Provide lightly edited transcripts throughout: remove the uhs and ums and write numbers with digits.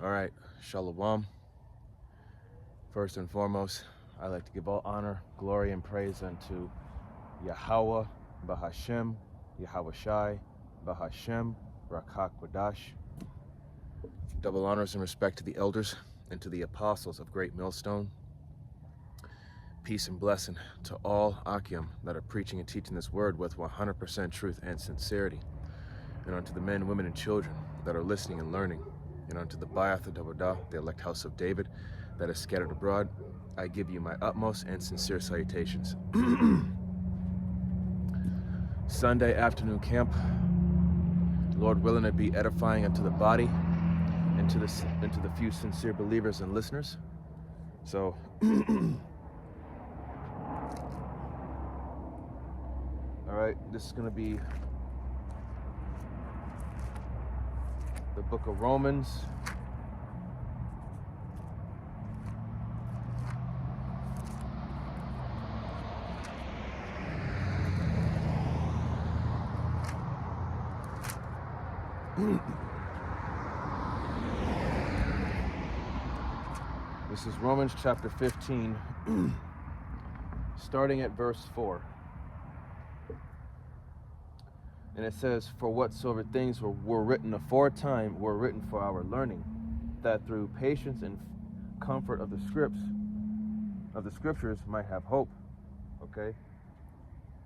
All right, Shalom. First and foremost, I'd like to give all honor, glory, and praise unto Yahweh, Bahashem, Yahweh Shai, Bahashem, Rakak Wadash. Double honors and respect to the elders and to the apostles of Great Millstone. Peace and blessing to all Akim that are preaching and teaching this word with 100% truth and sincerity. And unto the men, women, and children that are listening and learning. And unto the Ba'ath Dawadah, the elect house of David, that is scattered abroad, I give you my utmost and sincere salutations. Sunday afternoon camp. Lord willing, it be edifying unto the body and to the few sincere believers and listeners. So, all right, this is going to be the book of Romans. This is Romans chapter 15, starting at verse 4. And it says, "For whatsoever things were written aforetime were written for our learning, that through patience and comfort of the scriptures might have hope." Okay?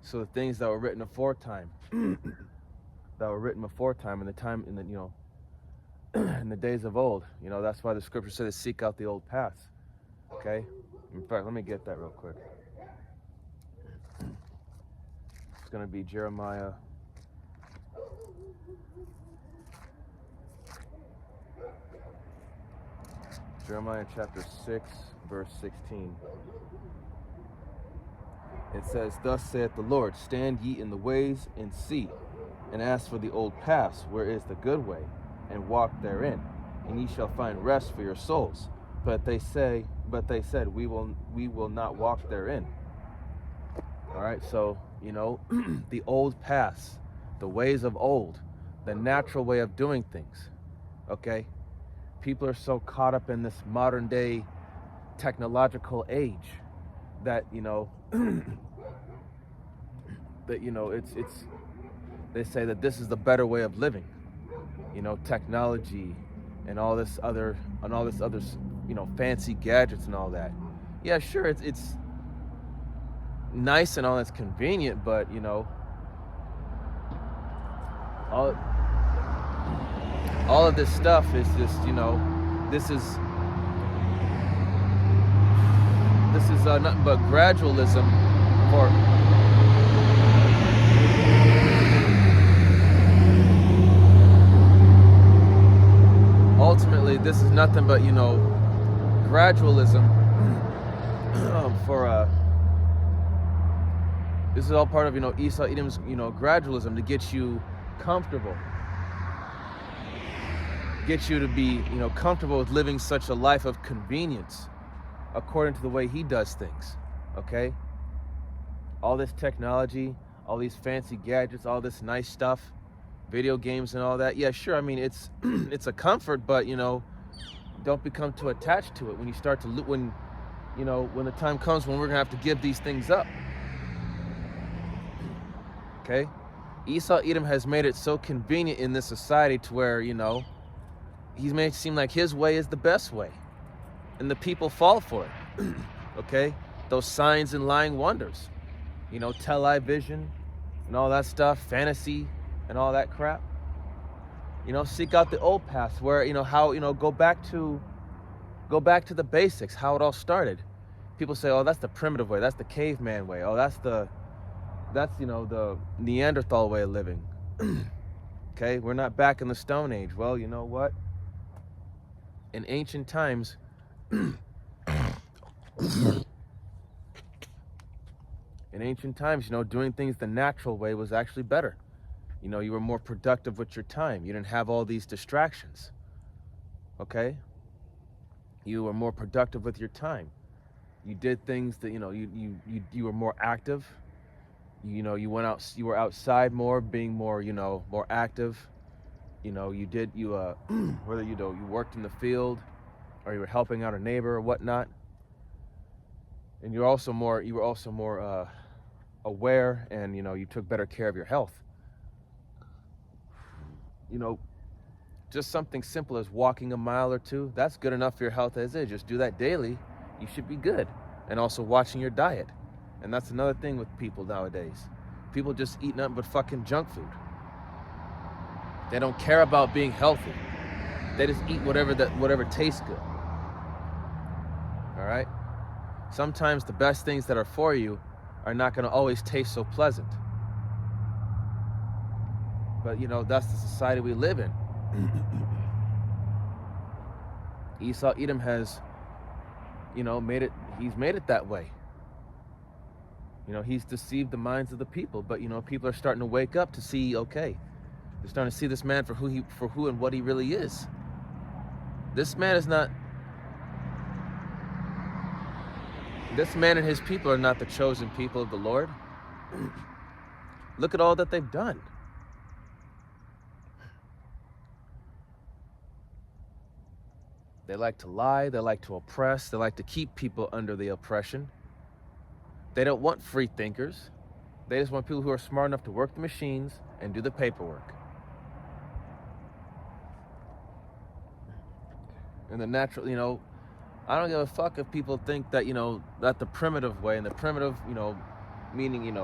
So the things that were written aforetime, in the time, in the days of old, that's why the scripture said to seek out the old paths. Okay? In fact, let me get that real quick. It's going to be Jeremiah chapter 6, verse 16. It says, "Thus saith the Lord, stand ye in the ways and see, and ask for the old paths, where is the good way, and walk therein, and ye shall find rest for your souls. But they said, we will not walk therein." All right, so the old paths, the ways of old, the natural way of doing things. Okay, people are so caught up in this modern day technological age that it's they say that this is the better way of living. Technology and all this other fancy gadgets and all that. Yeah, sure, it's nice and all, that's convenient, but all of this stuff is just this is nothing but gradualism for ultimately this is nothing but gradualism for this is all part of Esau Edom's gradualism to get you comfortable, get you to be comfortable with living such a life of convenience according to the way he does things. Okay, all this technology, all these fancy gadgets, all this nice stuff, video games and all that. Yeah, sure, I mean it's it's a comfort, but don't become too attached to it when you start to when the time comes when we're gonna have to give these things up. Okay, Esau Edom has made it so convenient in this society to where he's made it seem like his way is the best way, and the people fall for it. Okay, those signs and lying wonders, television and all that stuff, fantasy and all that crap. Seek out the old paths where how go back to the basics, how it all started. People say, oh, that's the primitive way, that's the caveman way, oh, that's the Neanderthal way of living. Okay, we're not back in the Stone Age. Well, you know what? In ancient times, doing things the natural way was actually better. You were more productive with your time. You didn't have all these distractions. Okay? You were more productive with your time. You did things that, you were more active. You went out, you were outside more, being more, more active. You know, you did you whether you worked in the field or you were helping out a neighbor or whatnot, and you were also more aware, and you took better care of your health. You know, just something simple as walking a mile or two, that's good enough for your health as is. Just do that daily, you should be good. And also watching your diet. And that's another thing with people nowadays. People just eat nothing but fucking junk food. They don't care about being healthy. They just eat whatever tastes good. All right? Sometimes the best things that are for you are not going to always taste so pleasant. But that's the society we live in. Esau Edom has he's made it that way. He's deceived the minds of the people, but people are starting to wake up to see, okay, they're starting to see this man for who and what he really is. This man and his people are not the chosen people of the Lord. Look at all that they've done. They like to lie, they like to oppress, they like to keep people under the oppression. They don't want free thinkers. They just want people who are smart enough to work the machines and do the paperwork. And the natural, I don't give a fuck if people think that, that the primitive way, and the primitive, meaning,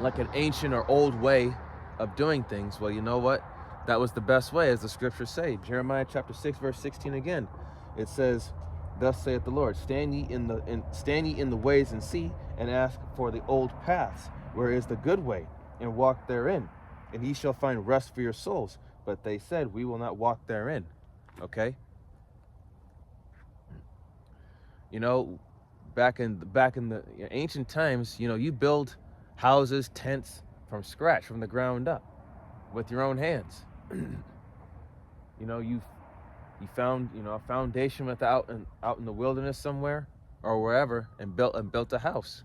like an ancient or old way of doing things. Well, you know what? That was the best way, as the scriptures say. Jeremiah chapter 6, verse 16 again. It says, "Thus saith the Lord, stand ye in the ways and see, and ask for the old paths, where is the good way, and walk therein, and ye shall find rest for your souls. But they said, we will not walk therein." Okay? Back in the ancient times, you build houses, tents from scratch, from the ground up, with your own hands. You found a foundation out in the wilderness somewhere or wherever, and built a house,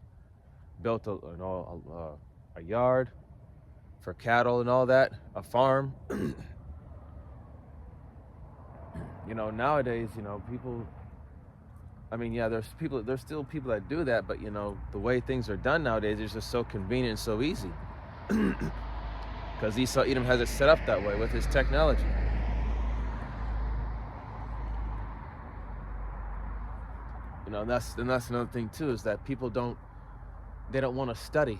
built a yard for cattle and all that, a farm. Nowadays, people, there's still people that do that, but the way things are done nowadays is just so convenient and so easy. Because Esau Edom has it set up that way with his technology. And that's another thing too, is that people don't want to study.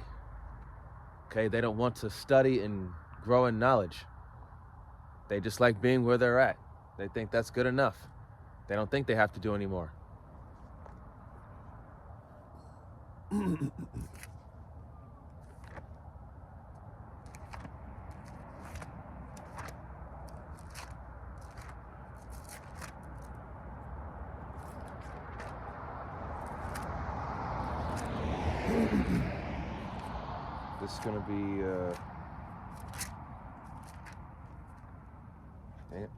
Okay, they don't want to study and grow in knowledge. They just like being where they're at. They think that's good enough. They don't think they have to do any more. This is gonna be dang it.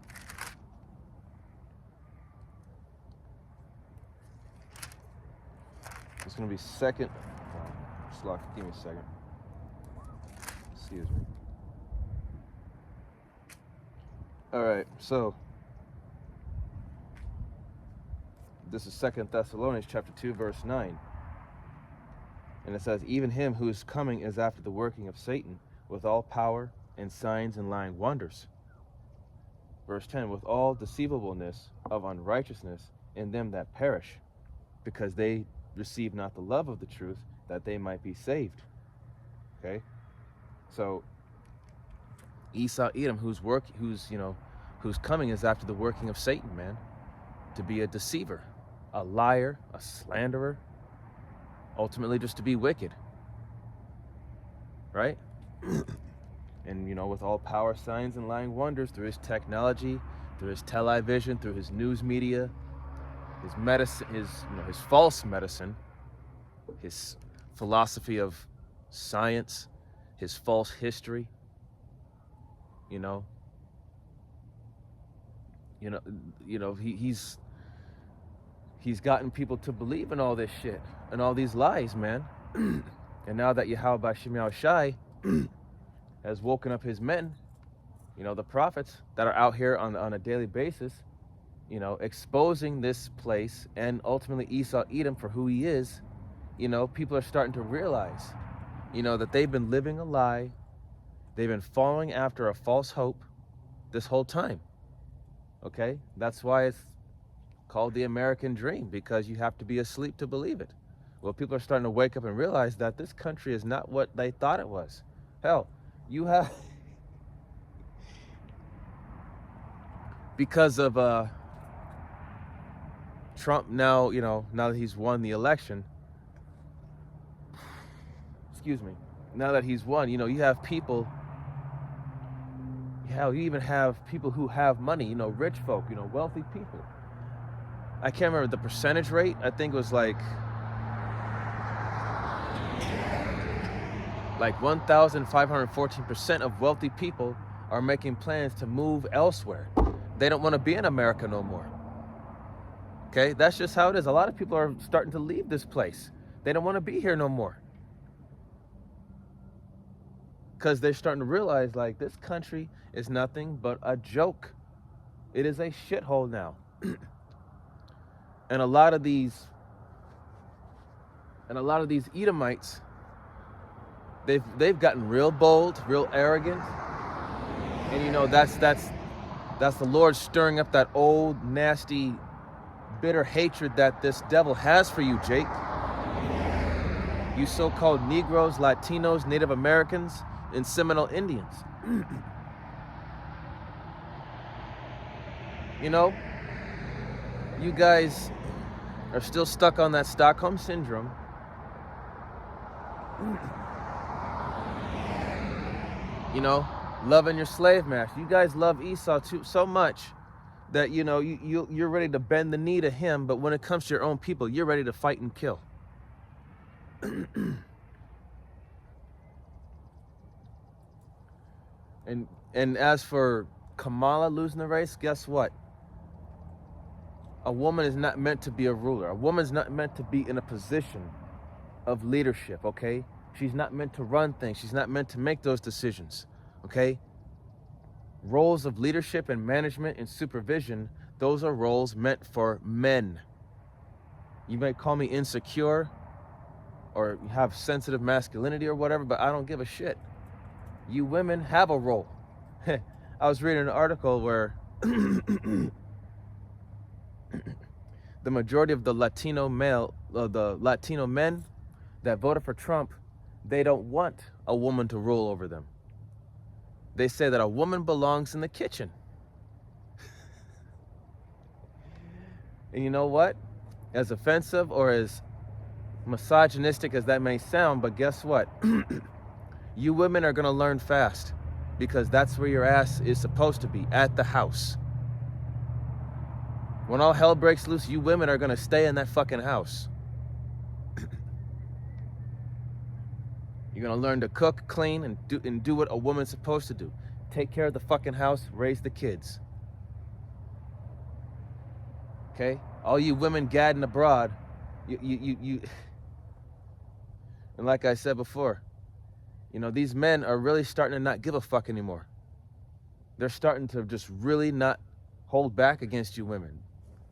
It's gonna be second. Slock, give me a second. Excuse me. All right, so this is 2 Thessalonians chapter 2, verse 9. And it says, "Even him who is coming is after the working of Satan, with all power and signs and lying wonders." Verse 10, "With all deceivableness of unrighteousness in them that perish, because they receive not the love of the truth, that they might be saved." Okay? So Esau Edom, who's coming, is after the working of Satan, man. To be a deceiver, a liar, a slanderer, ultimately just to be wicked. Right? And with all power, signs, and lying wonders, through his technology, through his television, through his news media, his medicine, his false medicine, his philosophy of science, his false history, he's gotten people to believe in all this shit and all these lies, man. And now that Yahweh Bashim Yahushai has woken up his men, you know, the prophets that are out here on a daily basis, you know, exposing this place and ultimately Esau Edom for who he is, you know, people are starting to realize, you know, that they've been living a lie. They've been following after a false hope this whole time. Okay? That's why it's called the American dream, because you have to be asleep to believe it. Well, people are starting to wake up and realize that this country is not what they thought it was. Hell, you have because of Trump now, you know, now that he's won the election, excuse me, now that he's won, you know, you have people, hell, you even have people who have money, you know, rich folk, you know, wealthy people. I can't remember the percentage rate. I think it was like 1,514% of wealthy people are making plans to move elsewhere. They don't want to be in America no more. Okay, that's just how it is. A lot of people are starting to leave this place. They don't want to be here no more. Because they're starting to realize, like, this country is nothing but a joke. It is a shithole now. And a lot of these Edomites, they've gotten real bold, real arrogant. And you know, that's the Lord stirring up that old, nasty, bitter hatred that this devil has for you, Jake. You so-called Negroes, Latinos, Native Americans, and Seminole Indians. You know, you guys are still stuck on that Stockholm Syndrome. You know, loving your slave master. You guys love Esau too so much that, you know, you're ready to bend the knee to him, but when it comes to your own people, you're ready to fight and kill. And as for Kamala losing the race, guess what? A woman is not meant to be a ruler. A woman's not meant to be in a position of leadership, okay? She's not meant to run things. She's not meant to make those decisions, okay? Roles of leadership and management and supervision, those are roles meant for men. You may call me insecure or have sensitive masculinity or whatever, but I don't give a shit. You women have a role. I was reading an article where the majority of the Latino men that voted for Trump, they don't want a woman to rule over them. They say that a woman belongs in the kitchen. And you know what? As offensive or as misogynistic as that may sound, but guess what? You women are gonna learn fast, because that's where your ass is supposed to be, at the house. When all hell breaks loose, you women are gonna stay in that fucking house. You're gonna learn to cook, clean, and do what a woman's supposed to do. Take care of the fucking house, raise the kids. Okay? All you women gadding abroad, you and like I said before, you know, these men are really starting to not give a fuck anymore. They're starting to just really not hold back against you women.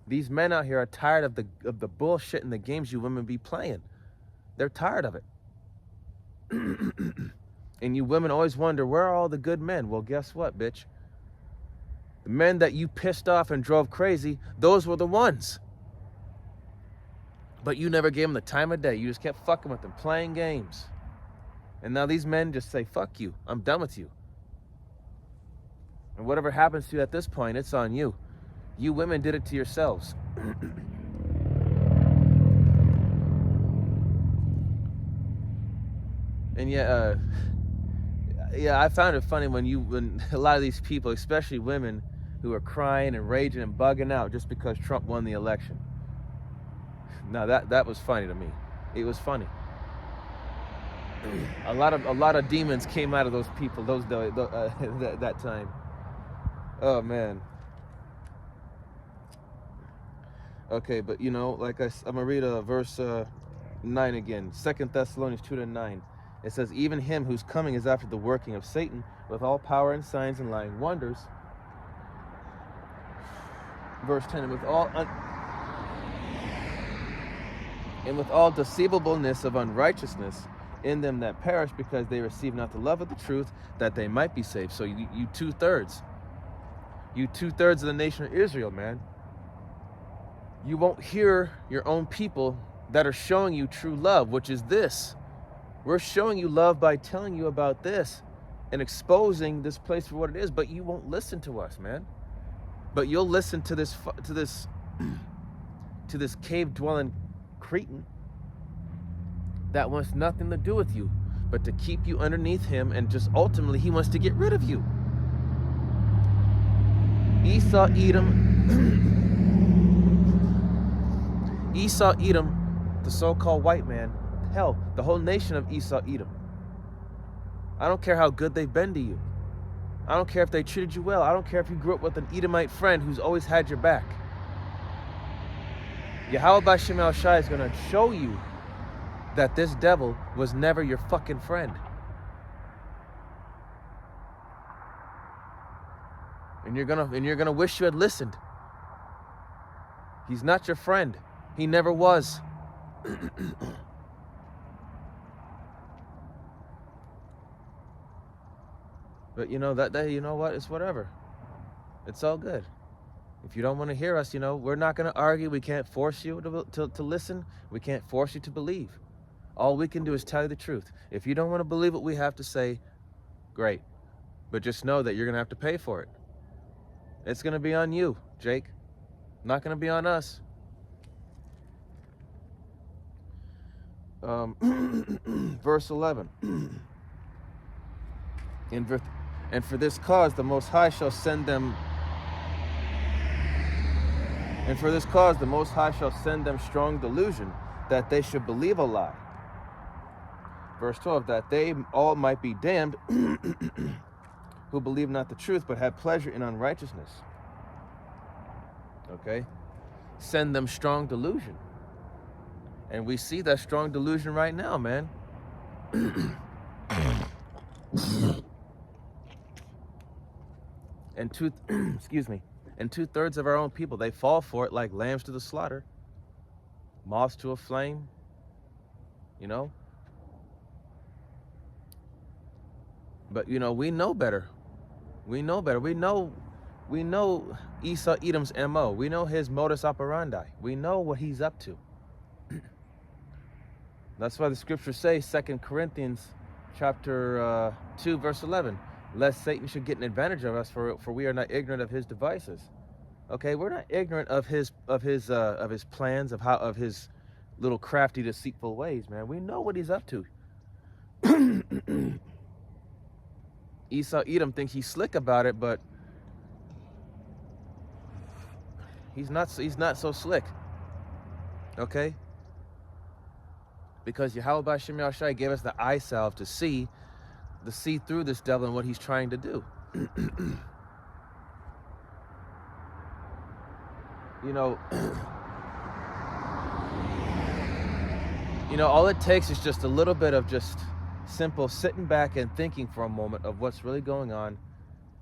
These men out here are tired of the bullshit and the games you women be playing. They're tired of it. And you women always wonder, where are all the good men? Well, guess what, bitch? The men that you pissed off and drove crazy, those were the ones. But you never gave them the time of day. You just kept fucking with them, playing games. And now these men just say, fuck you, I'm done with you. And whatever happens to you at this point, it's on you. You women did it to yourselves. And yeah, I found it funny when a lot of these people, especially women, who are crying and raging and bugging out just because Trump won the election. Now that was funny to me. It was funny. A lot of demons came out of those people that time. Oh man. Okay, but you know, like I'm gonna read a verse 9 again. 2 Thessalonians 2-9. It says, even him whose coming is after the working of Satan, with all power and signs and lying wonders. Verse 10, and with all deceivableness of unrighteousness in them that perish, because they receive not the love of the truth, that they might be saved. So you 2/3. You 2/3 of the nation of Israel, man. You won't hear your own people that are showing you true love, which is this. We're showing you love by telling you about this and exposing this place for what it is, but you won't listen to us, man. But you'll listen to this cave-dwelling Cretan that wants nothing to do with you, but to keep you underneath him, and just ultimately he wants to get rid of you. Esau, Edom, the so-called white man, hell, the whole nation of Esau, Edom. I don't care how good they've been to you. I don't care if they treated you well. I don't care if you grew up with an Edomite friend who's always had your back. Yahweh B'Shem El Shai is going to show you that this devil was never your fucking friend. And you're gonna wish you had listened. He's not your friend. He never was. But you know what? It's whatever. It's all good. If you don't want to hear us, we're not going to argue. We can't force you to listen. We can't force you to believe. All we can do is tell you the truth. If you don't want to believe what we have to say, great. But just know that you're going to have to pay for it. It's going to be on you, Jake. Not going to be on us. Verse 11. And for this cause the Most High shall send them. And for this cause the Most High shall send them strong delusion, that they should believe a lie. Verse 12, that they all might be damned, who believe not the truth, but have pleasure in unrighteousness. Okay? Send them strong delusion. And we see that strong delusion right now, man. And 2/3 of our own people, they fall for it like lambs to the slaughter, moths to a flame, But we know better. We know better. We know Esau Edom's MO. We know his modus operandi. We know what he's up to. That's why the scriptures say, 2 Corinthians chapter 2, verse 11, lest Satan should get an advantage of us, for we are not ignorant of his devices. Okay, we're not ignorant of his plans, of his little crafty, deceitful ways, man. We know what he's up to. Esau Edom thinks he's slick about it, but he's not so slick. Okay? Because Yahweh B'Shem El Shai gave us the eye salve to see through this devil and what he's trying to do. All it takes is just a little bit of just simple sitting back and thinking for a moment of what's really going on,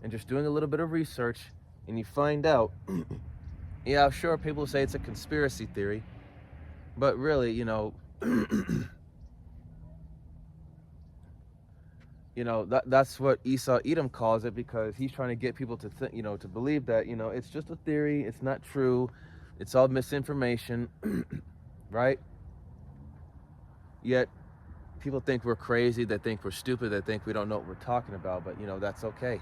and just doing a little bit of research, and you find out, yeah, sure, people say it's a conspiracy theory, but really, that's what Esau Edom calls it, because he's trying to get people to think, to believe that, it's just a theory, it's not true, it's all misinformation, right? Yet people think we're crazy, they think we're stupid, they think we don't know what we're talking about, but that's okay.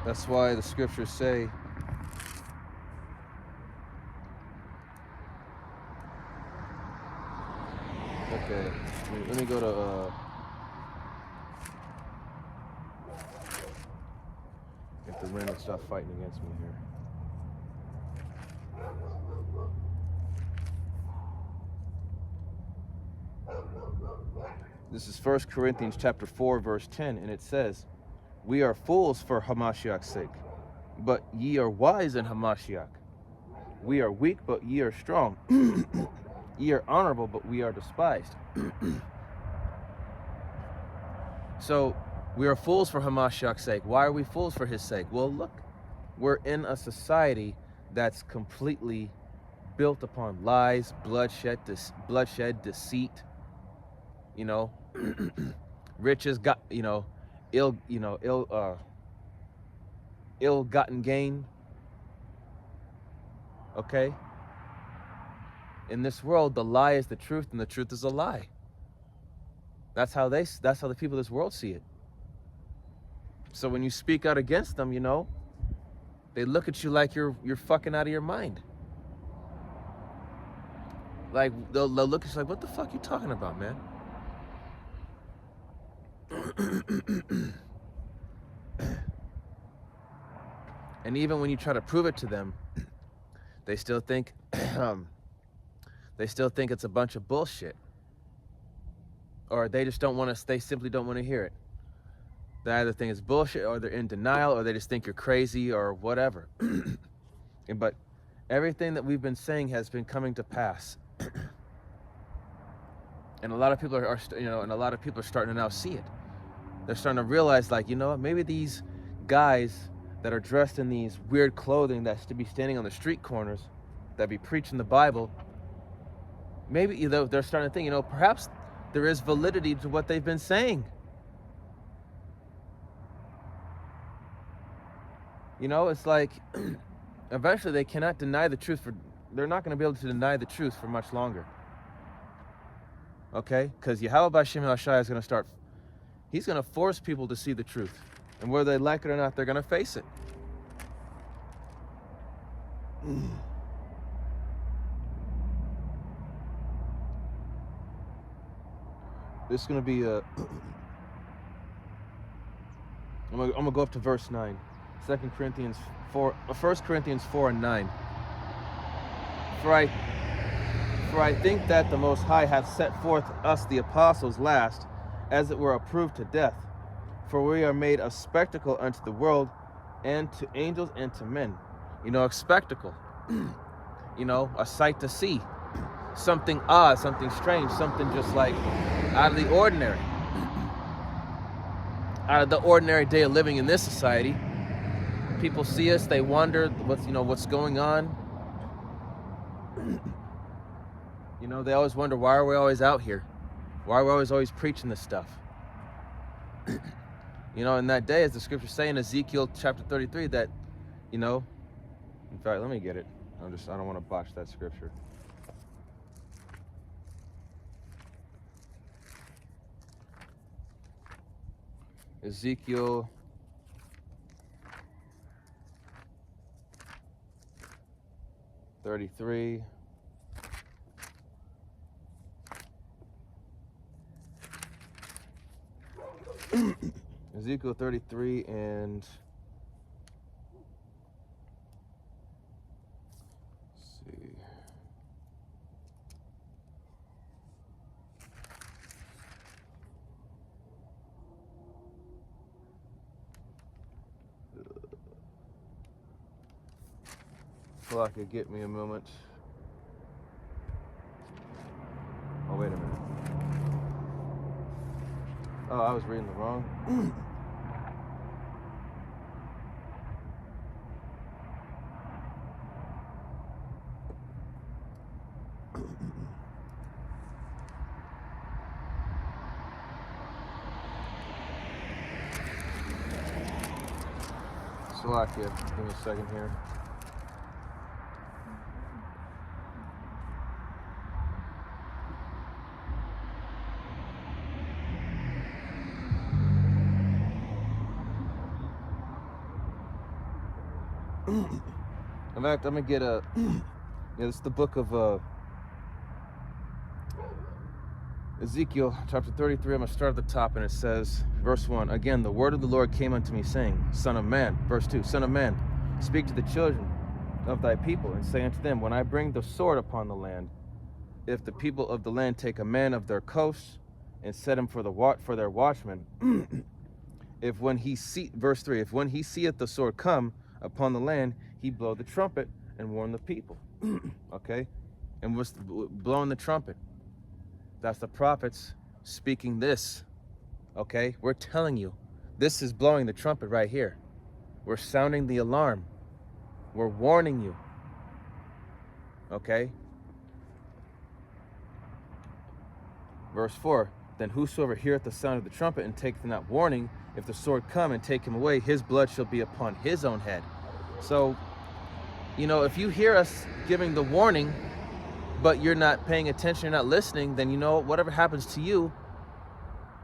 That's why the scriptures say, okay, let me go to if the wind would stop fighting against me here. This is 1 Corinthians chapter 4, verse 10, and it says, we are fools for Hamashiach's sake, but ye are wise in Hamashiach. We are weak, but ye are strong. Ye are honorable, but we are despised. So we are fools for Hamashiach's sake. Why are we fools for his sake? Well, look, we're in a society that's completely built upon lies, bloodshed, deceit. You know, riches got ill-gotten gain. Okay. In this world, the lie is the truth, and the truth is a lie. That's how the people of this world see it. So when you speak out against them, you know, they look at you like you're fucking out of your mind. Like they'll look at you like, what the fuck you talking about, man? And even when you try to prove it to them, they still think it's a bunch of bullshit. Or they just don't want to, they simply don't want to hear it. They either think it's bullshit, or they're in denial, or they just think you're crazy, or whatever. But everything that we've been saying has been coming to pass. And a lot of people are starting to now see it. They're starting to realize, like, you know what, maybe these guys that are dressed in these weird clothing that's to be standing on the street corners, that be preaching the Bible, maybe they're starting to think, you know, perhaps there is validity to what they've been saying. You know, it's like eventually they cannot deny the truth they're not going to be able to deny the truth for much longer. Okay? Because Yahweh B'Shem Shai is going to start, he's going to force people to see the truth. And whether they like it or not, they're going to face it. This is going to be I'm going to go up to verse 9. 1 Corinthians 4 and 9. For I think that the Most High hath set forth us the apostles last, as it were approved to death. For we are made a spectacle unto the world, and to angels, and to men. You know, a spectacle. You know, a sight to see. Something odd, something strange, something just like out of the ordinary. Out of the ordinary day of living in this society. People see us, they wonder what's going on. You know, they always wonder, why are we always out here? Why are we always preaching this stuff? You know, in that day, as the scriptures say in Ezekiel chapter 33, that, you know, in fact, let me get it. I don't want to botch that scripture. Ezekiel 33. Ezekiel 33 and let's see. Well, I could get me a moment. Oh, wait a minute. Oh, I was reading the wrong. Slovakia, give me a second here. In fact, I'm gonna get this is the book of Ezekiel chapter 33. I'm gonna start at the top, and it says, verse 1, again, the word of the Lord came unto me, saying, Son of man, verse 2, Son of man, speak to the children of thy people, and say unto them, when I bring the sword upon the land, if the people of the land take a man of their coasts, and set him for their watchmen, verse 3, if when he seeth the sword come, upon the land, he blow the trumpet and warn the people. Okay? And what's blowing the trumpet? That's the prophets speaking this. Okay? We're telling you, this is blowing the trumpet right here. We're sounding the alarm. We're warning you. Okay? Verse 4, then whosoever heareth the sound of the trumpet and taketh not warning, if the sword come and take him away, his blood shall be upon his own head. So, if you hear us giving the warning, but you're not paying attention, you're not listening, then whatever happens to you,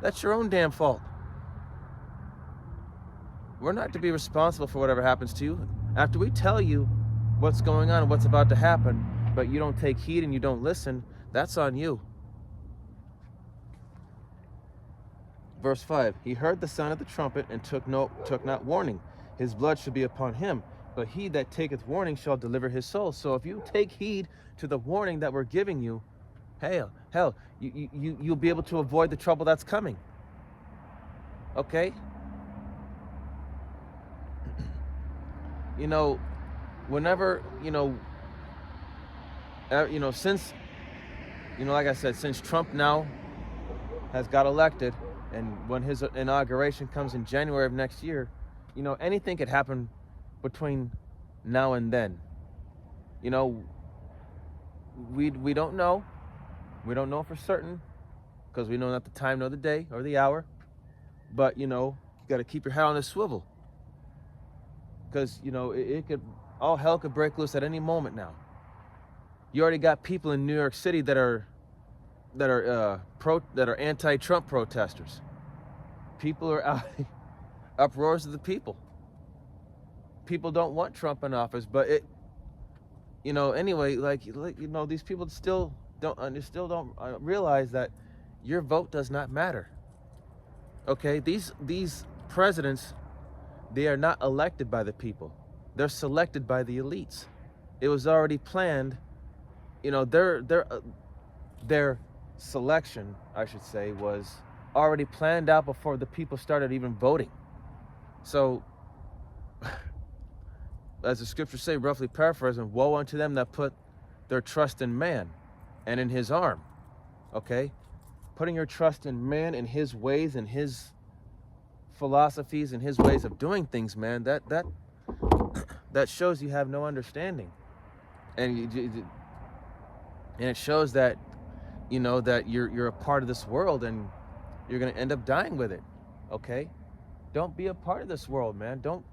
that's your own damn fault. We're not to be responsible for whatever happens to you. After we tell you what's going on and what's about to happen, but you don't take heed and you don't listen, that's on you. Verse 5, he heard the sound of the trumpet and took not warning. His blood shall be upon him, but he that taketh warning shall deliver his soul. So if you take heed to the warning that we're giving you, hell, you'll be able to avoid the trouble that's coming. Okay? Whenever, since, like I said, since Trump now has got elected, and when his inauguration comes in January of next year, anything could happen between now and then. We don't know. We don't know for certain, because we know not the time nor the day or the hour. But, you got to keep your head on the swivel. Because, it could, all hell could break loose at any moment now. You already got people in New York City that are anti-Trump protesters. People are out, uproars of the people. People don't want Trump in office, but anyway, these people still don't realize that your vote does not matter. Okay, these presidents, they are not elected by the people. They're selected by the elites. It was already planned. Their selection, I should say, was already planned out before the people started even voting. So, as the scriptures say, roughly paraphrasing, woe unto them that put their trust in man and in his arm. Okay? Putting your trust in man and his ways and his philosophies and his ways of doing things, man, that shows you have no understanding. And it shows that that you're a part of this world and you're going to end up dying with it. Okay? Don't be a part of this world, man. Don't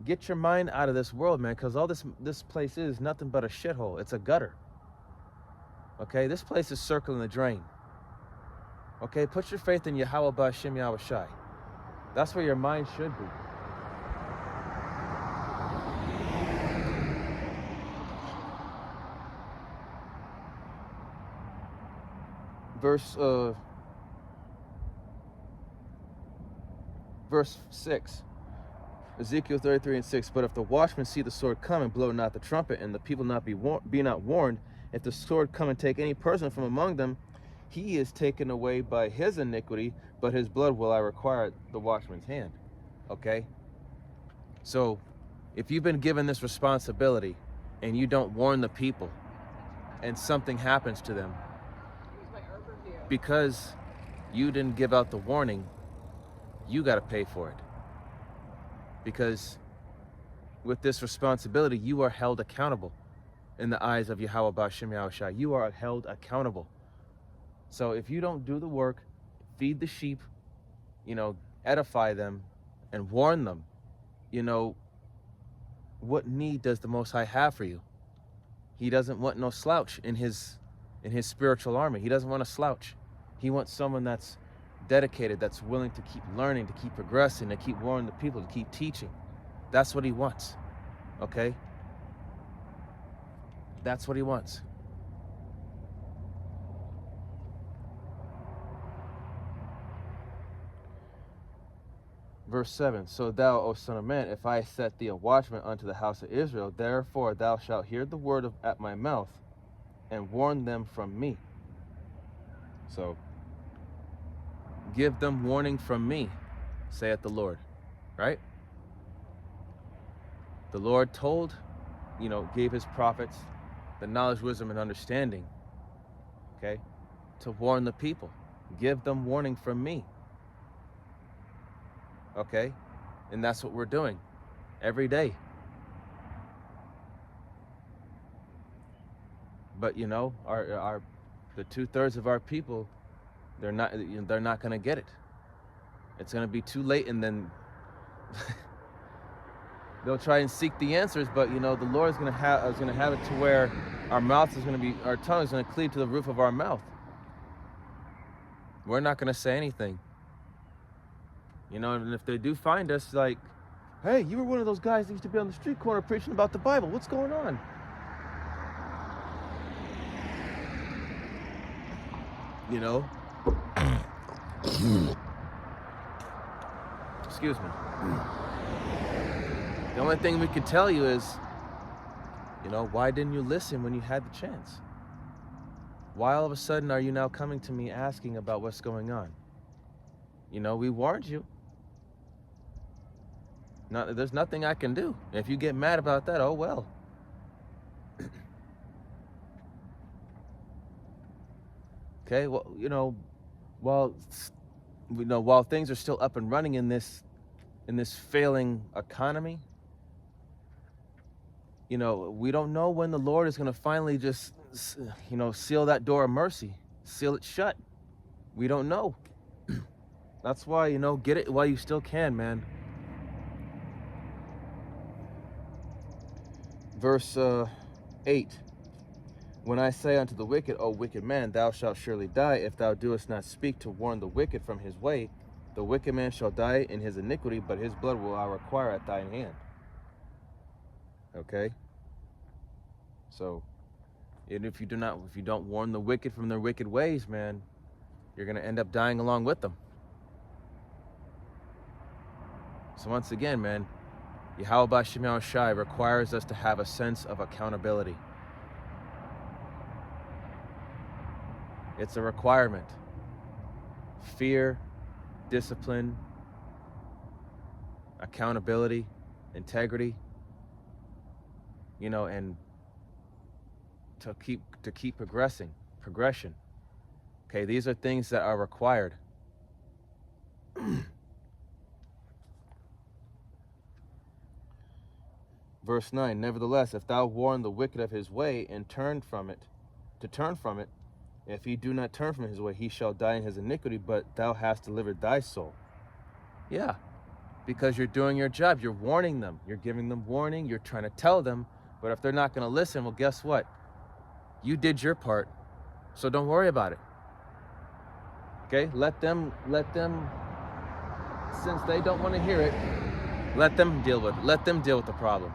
get your mind out of this world, man, because all this place is nothing but a shithole. It's a gutter. Okay? This place is circling the drain. Okay? Put your faith in Yahweh Ba'Shem Yahweh Shai. That's where your mind should be. Verse 6, Ezekiel 33:6. But if the watchman see the sword come and blow not the trumpet, and the people be not warned, if the sword come and take any person from among them, he is taken away by his iniquity, but his blood will I require at the watchman's hand. Okay? So, if you've been given this responsibility and you don't warn the people and something happens to them because you didn't give out the warning, you got to pay for it. Because with this responsibility, you are held accountable in the eyes of Yahweh Ba'Shem Yahweh Shai. You are held accountable. So if you don't do the work, feed the sheep, edify them and warn them, what need does the Most High have for you? He doesn't want no slouch in his spiritual army. He doesn't want a slouch. He wants someone that's dedicated, that's willing to keep learning, to keep progressing, to keep warning the people, to keep teaching. That's what he wants. Okay? That's what he wants. Verse 7, so thou, O son of man, if I set thee a watchman unto the house of Israel, therefore thou shalt hear the word at my mouth, and warn them from me. So, give them warning from me, saith the Lord. Right? The Lord told, gave his prophets the knowledge, wisdom, and understanding, okay, to warn the people. Give them warning from me, okay? And that's what we're doing every day. But our the 2/3 of our people, they're not going to get it. It's going to be too late, and then they'll try and seek the answers. But the Lord is going to have it to where our tongue is going to cleave to the roof of our mouth. We're not going to say anything. And if they do find us, like, hey, you were one of those guys that used to be on the street corner preaching about the Bible. What's going on? Excuse me. The only thing we could tell you is, why didn't you listen when you had the chance? Why all of a sudden are you now coming to me asking about what's going on? We warned you. There's nothing I can do. If you get mad about that, oh well. Okay, well, while things are still up and running in this failing economy, we don't know when the Lord is going to finally just, seal that door of mercy, seal it shut. We don't know. That's why, get it while you still can, man. Verse 8. When I say unto the wicked, O wicked man, thou shalt surely die, if thou doest not speak to warn the wicked from his way, the wicked man shall die in his iniquity, but his blood will I require at thine hand. Okay? So, if you don't warn the wicked from their wicked ways, man, you're going to end up dying along with them. So once again, man, Yahweh B'Shem Yahushai requires us to have a sense of accountability. It's a requirement. Fear, discipline, accountability, integrity, and to keep progression. Okay, these are things that are required. Verse 9, nevertheless, if thou warn the wicked of his way and turn from it, if he do not turn from his way, he shall die in his iniquity, but thou hast delivered thy soul. Yeah, because you're doing your job. You're warning them. You're giving them warning. You're trying to tell them. But if they're not going to listen, well, guess what? You did your part, so don't worry about it. Okay? Let them, since they don't want to hear it, let them deal with the problem.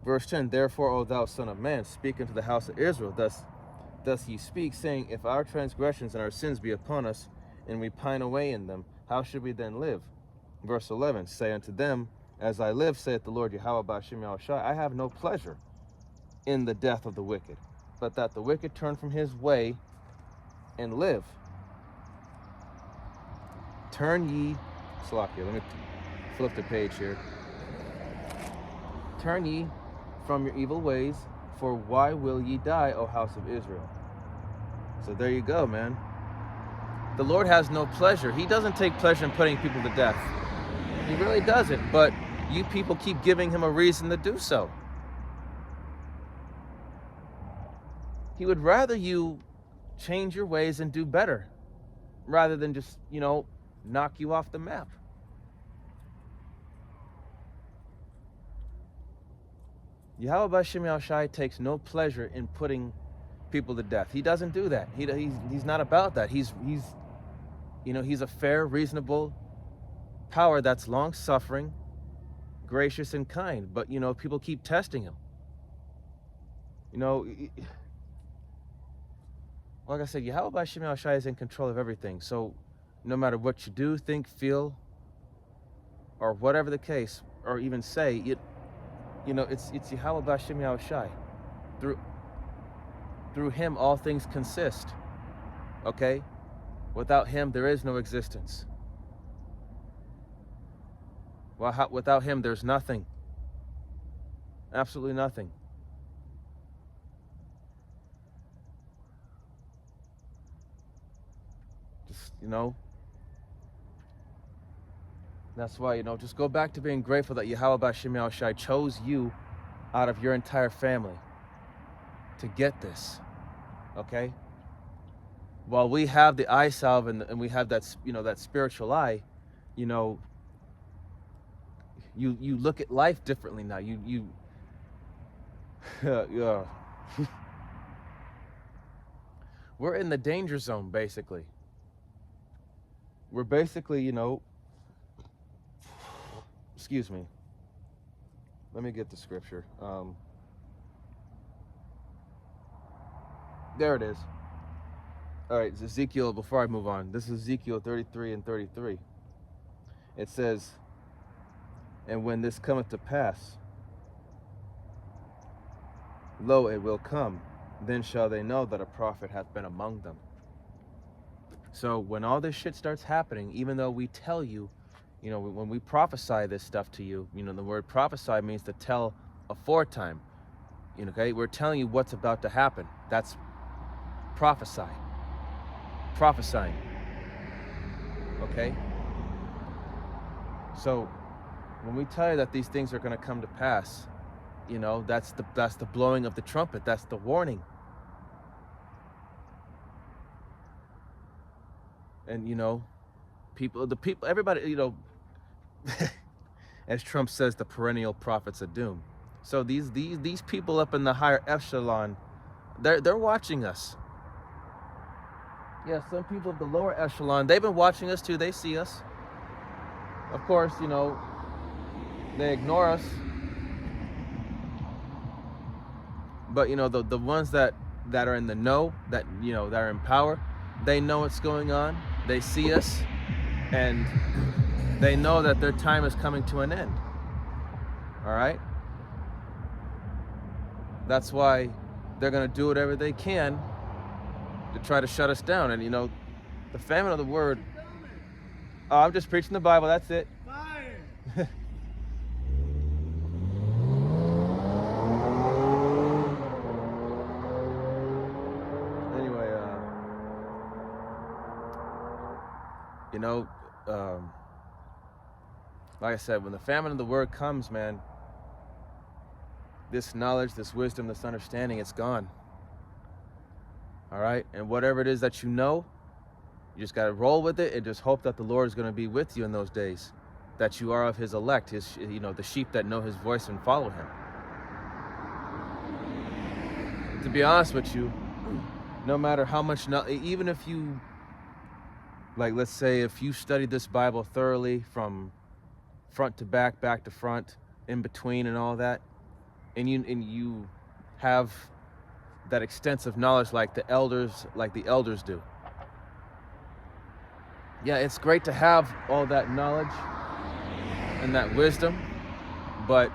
Verse 10, therefore, O thou son of man, speak unto the house of Israel, thus ye speak, saying, if our transgressions and our sins be upon us, and we pine away in them, how should we then live? Verse 11, say unto them, as I live, saith the Lord Yahweh B'Shem Yahushai, I have no pleasure in the death of the wicked, but that the wicked turn from his way and live. Turn ye, Salakia, let me flip the page here. Turn ye from your evil ways, for why will ye die, O house of Israel? So there you go, man. The Lord has no pleasure. He doesn't take pleasure in putting people to death. He really doesn't, but you people keep giving him a reason to do so. He would rather you change your ways and do better, rather than just, knock you off the map. Yahweh B'Shem Yahushai takes no pleasure in putting people to death. He doesn't do that. He's not about that. He's a fair, reasonable power that's long-suffering, gracious, and kind. But, people keep testing him. Like I said, Yahweh B'Shem Yahushai is in control of everything. So no matter what you do, think, feel, or whatever the case, or even say, it's Yahweh B'Shem Yahushai. Through him, all things consist. Okay? Without him, there is no existence. Well, without him, there's nothing. Absolutely nothing. Just, that's why, just go back to being grateful that Yahweh B'Shem Yahushai chose you out of your entire family to get this, okay? While we have the eye salve and we have that, that spiritual eye, you look at life differently now. Yeah. We're in the danger zone, basically. We're basically, excuse me. Let me get the scripture. There it is. All right, Ezekiel, before I move on, this is Ezekiel 33 and 33. It says, and when this cometh to pass, lo, it will come, then shall they know that a prophet hath been among them. So when all this shit starts happening, even though we tell you, when we prophesy this stuff to you, the word prophesy means to tell aforetime. Okay, we're telling you what's about to happen. That's prophesy. Prophesying. Okay? So when we tell you that these things are going to come to pass, that's the blowing of the trumpet. That's the warning. And everybody, as Trump says, the perennial prophets of doom. So these people up in the higher echelon, they're watching us. Yeah, some people of the lower echelon, they've been watching us too. They see us. Of course, they ignore us. But the ones that are in the know, that that are in power, they know what's going on. They see us, and they know that their time is coming to an end. All right? That's why they're going to do whatever they can to try to shut us down. And the famine of the word, I'm just preaching the Bible, that's it. Fire. Anyway, like I said, when the famine of the word comes, man, this knowledge, this wisdom, this understanding, it's gone. All right? And whatever it is that you just got to roll with it and just hope that the Lord is going to be with you in those days, that you are of his elect, the sheep that know his voice and follow him. To be honest with you, no matter how much, even if you, let's say if you studied this Bible thoroughly from front to back to front, in between and all that, and you have that extensive knowledge like the elders do. Yeah, it's great to have all that knowledge and that wisdom, but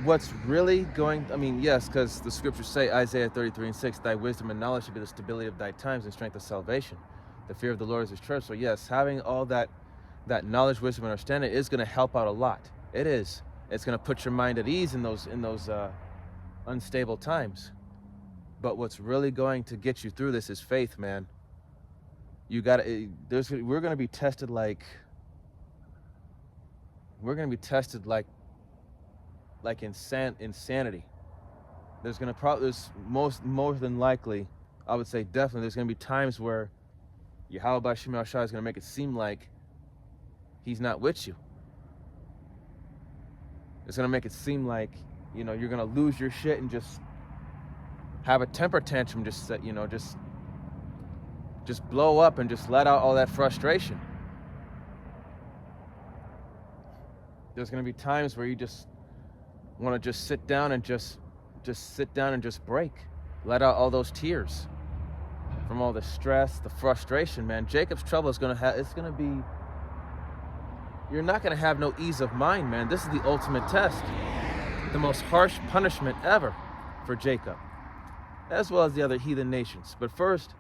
what's really yes, because the scriptures say, Isaiah 33 and 6, thy wisdom and knowledge should be the stability of thy times and strength of salvation. The fear of the Lord is his church. So yes, having all that knowledge, wisdom, and understanding is going to help out a lot. It is. It's going to put your mind at ease in those unstable times. But what's really going to get you through this is faith, man. We're going to be tested like insanity. There's more than likely, I would say definitely, there's going to be times where Yahweh B'Shem Yahushai is going to make it seem like he's not with you. It's going to make it seem like, you're going to lose your shit and just have a temper tantrum, just blow up and just let out all that frustration. There's going to be times where you just want to just sit down and just break. Let out all those tears from all the stress, the frustration, man. Jacob's trouble you're not going to have no ease of mind, man. This is the ultimate test. The most harsh punishment ever for Jacob, as well as the other heathen nations. But first,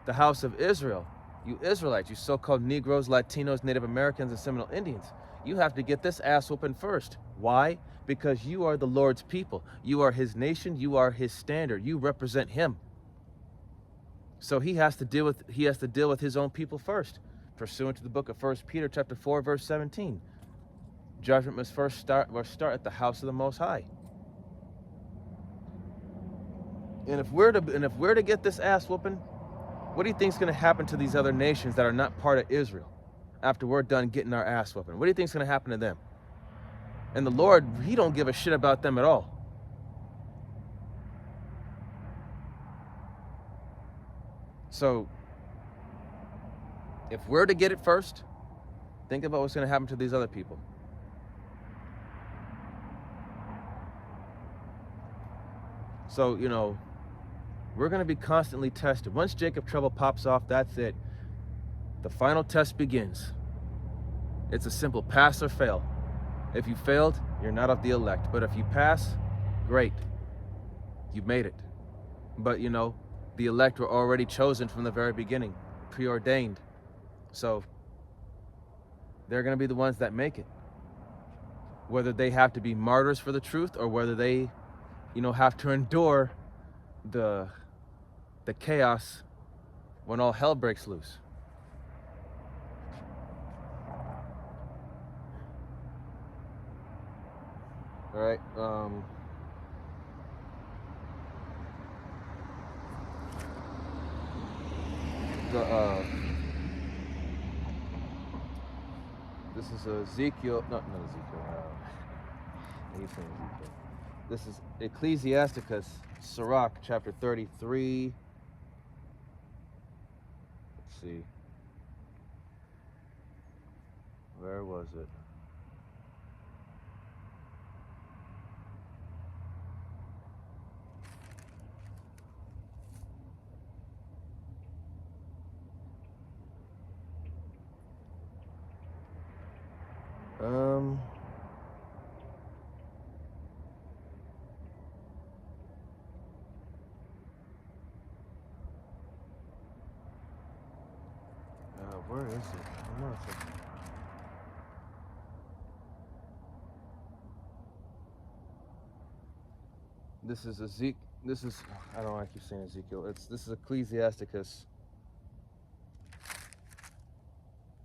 the house of Israel, You Israelites, you so-called Negroes, Latinos, Native Americans, and Seminole Indians, you have to get this ass whooping first. Why? Because you are the Lord's people. You are his nation. You are his standard. You represent him. So he has to deal with his own people first, pursuant to the book of 1 Peter chapter 4, verse 17. Judgment must start at the house of the Most High. And if we're to get this ass whooping, what do you think is going to happen to these other nations that are not part of Israel after we're done getting our ass whooping? What do you think is going to happen to them? And the Lord, he don't give a shit about them at all. So, if we're to get it first, think about what's going to happen to these other people. So, you know, we're going to be constantly tested. Once Jacob trouble pops off, that's it. The final test begins. It's a simple pass or fail. If you failed, you're not of the elect. But if you pass, great. You made it. But, you know, the elect were already chosen from the very beginning, preordained. So they're going to be the ones that make it. Whether they have to be martyrs for the truth or whether they, you know, have to endure the chaos when all hell breaks loose. All right. This is Ezekiel. Not Ezekiel. He's saying Ezekiel. This is Ecclesiasticus, Sirach, chapter 33. Let's see. Where was it? Where is it? I know it's like... This is Ezekiel. This is, I don't know why I keep saying Ezekiel. This is Ecclesiasticus,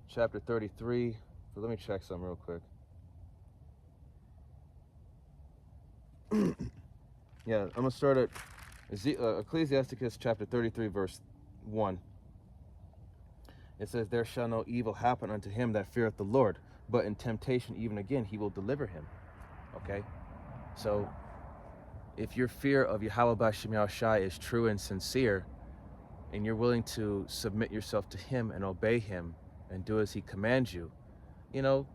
chapter 33. So let me check something real quick. Yeah, I'm gonna start at Ecclesiasticus chapter 33, verse 1. It says, "There shall no evil happen unto him that feareth the Lord, but in temptation even again he will deliver him." Okay? So, if your fear of Yahweh B'Shem Yahushai is true and sincere, and you're willing to submit yourself to him and obey him and do as he commands you, you know,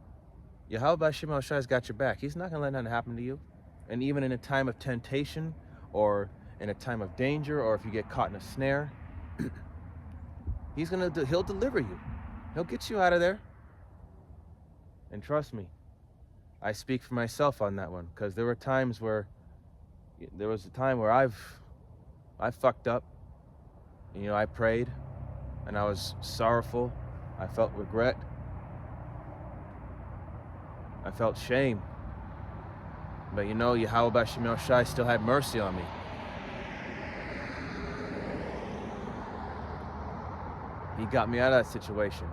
Yahweh B'Shem Yahushai has got your back. He's not gonna let nothing happen to you. And even in a time of temptation, or in a time of danger, or if you get caught in a snare, he'll deliver you. He'll get you out of there. And trust me, I speak for myself on that one, because there was a time where I fucked up. You know, I prayed and I was sorrowful. I felt regret. I felt shame. But you know, Yahweh B'Shem Yahushai still had mercy on me. He got me out of that situation.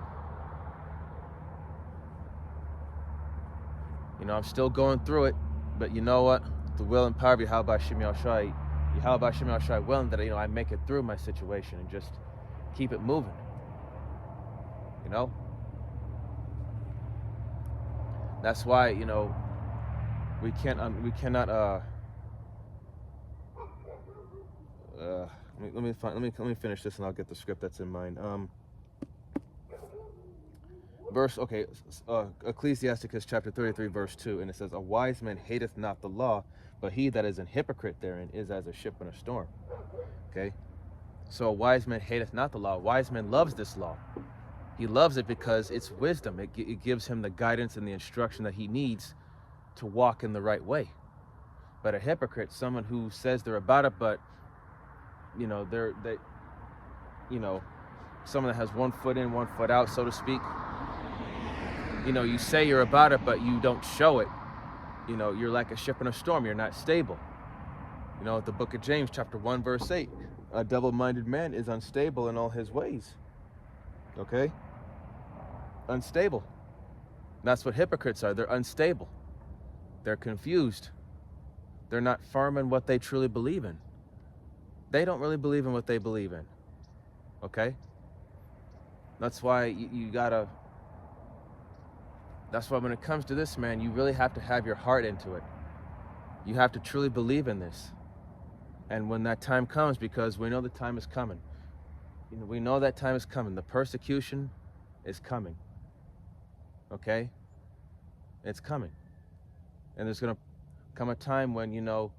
You know, I'm still going through it, but you know what? The will and power of Yahweh B'Shem Yahushai, Yahweh B'Shem Yahushai willing that, you know, I make it through my situation and just keep it moving. You know? That's why, you know, we cannot let me finish this and I'll get the script that's in mind. Ecclesiasticus chapter 33 verse 2, and it says, "A wise man hateth not the law, but he that is an hypocrite therein is as a ship in a storm." Okay, so a wise man hateth not the law. A wise man loves this law. He loves it because it's wisdom. It gives him the guidance and the instruction that he needs to walk in the right way. But a hypocrite, someone who says they're about it, but you know, someone that has one foot in, one foot out, so to speak. You know, you say you're about it, but you don't show it. You know, you're like a ship in a storm. You're not stable. You know, the book of James, chapter 1, verse 8, a double-minded man is unstable in all his ways. Okay? Unstable. That's what hypocrites are. They're unstable. They're confused. They're not firm in what they truly believe in. They don't really believe in what they believe in. Okay? That's why you gotta, that's why when it comes to this, man, you really have to have your heart into it. You have to truly believe in this. And when that time comes, because we know the time is coming. You know, we know that time is coming. The persecution is coming. Okay? It's coming. And there's gonna come a time when, you know,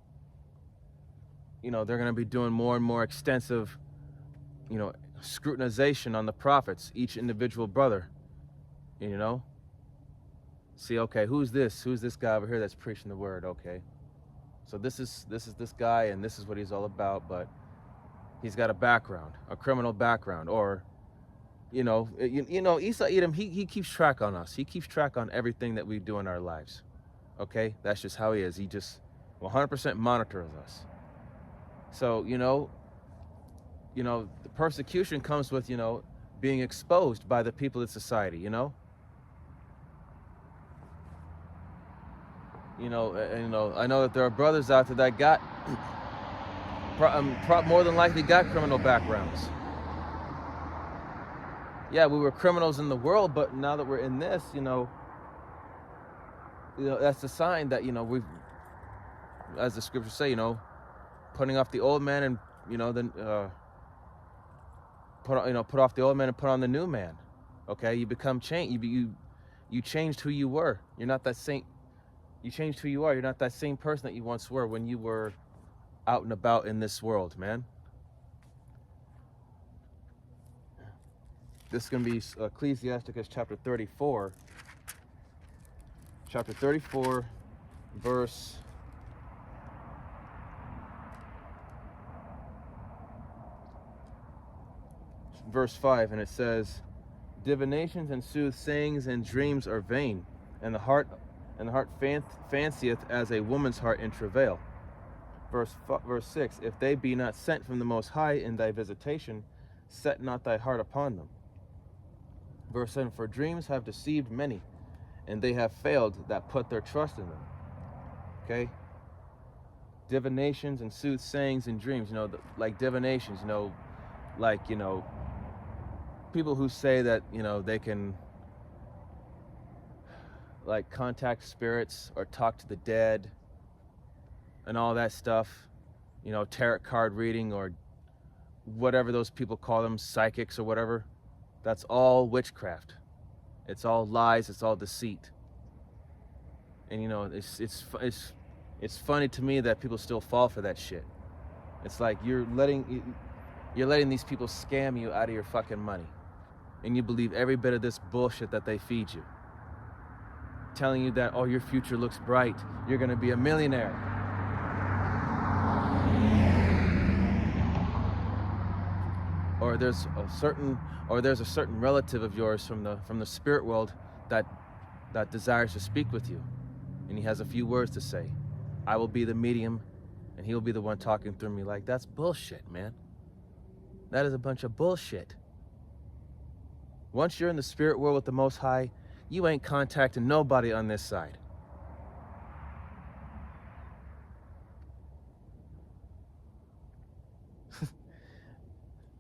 they're gonna be doing more and more extensive, scrutinization on the prophets, each individual brother. You know? See, okay, who's this guy over here that's preaching the word? Okay. So this is this guy, and this is what he's all about, but he's got a background, a criminal background, or Esau Edom, he keeps track on us. He keeps track on everything that we do in our lives. Okay? That's just how he is. He just 100% monitors us. So, the persecution comes with, being exposed by the people of society, I know that there are brothers out there that got, more than likely got criminal backgrounds. Yeah, we were criminals in the world, but now that we're in this, that's a sign that, we've, as the scriptures say, putting off the old man and, then put off the old man and put on the new man. Okay, you become changed. You changed who you were. You're not that same. You changed who you are. You're not that same person that you once were when you were out and about in this world, man. This is going to be Ecclesiasticus chapter 34. Chapter 34, verse 5, and it says, divinations and soothsayings and dreams are vain, and the heart fancieth as a woman's heart in travail. Verse 6, if they be not sent from the Most High in thy visitation, set not thy heart upon them. Verse 7, for dreams have deceived many, and they have failed that put their trust in them. Okay? Divinations and soothsayings and dreams, like divinations, people who say that, they can like contact spirits or talk to the dead and all that stuff, tarot card reading or whatever those people call them, psychics or whatever. That's all witchcraft. It's all lies. It's all deceit. And it's funny to me that people still fall for that shit. It's like you're letting these people scam you out of your fucking money, and you believe every bit of this bullshit that they feed you, telling you that, oh, your future looks bright, you're gonna be a millionaire. Or there's a certain relative of yours from the spirit world that desires to speak with you, and he has a few words to say. I will be the medium, and he will be the one talking through me. Like, that's bullshit, man. That is a bunch of bullshit. Once you're in the spirit world with the Most High, you ain't contacting nobody on this side.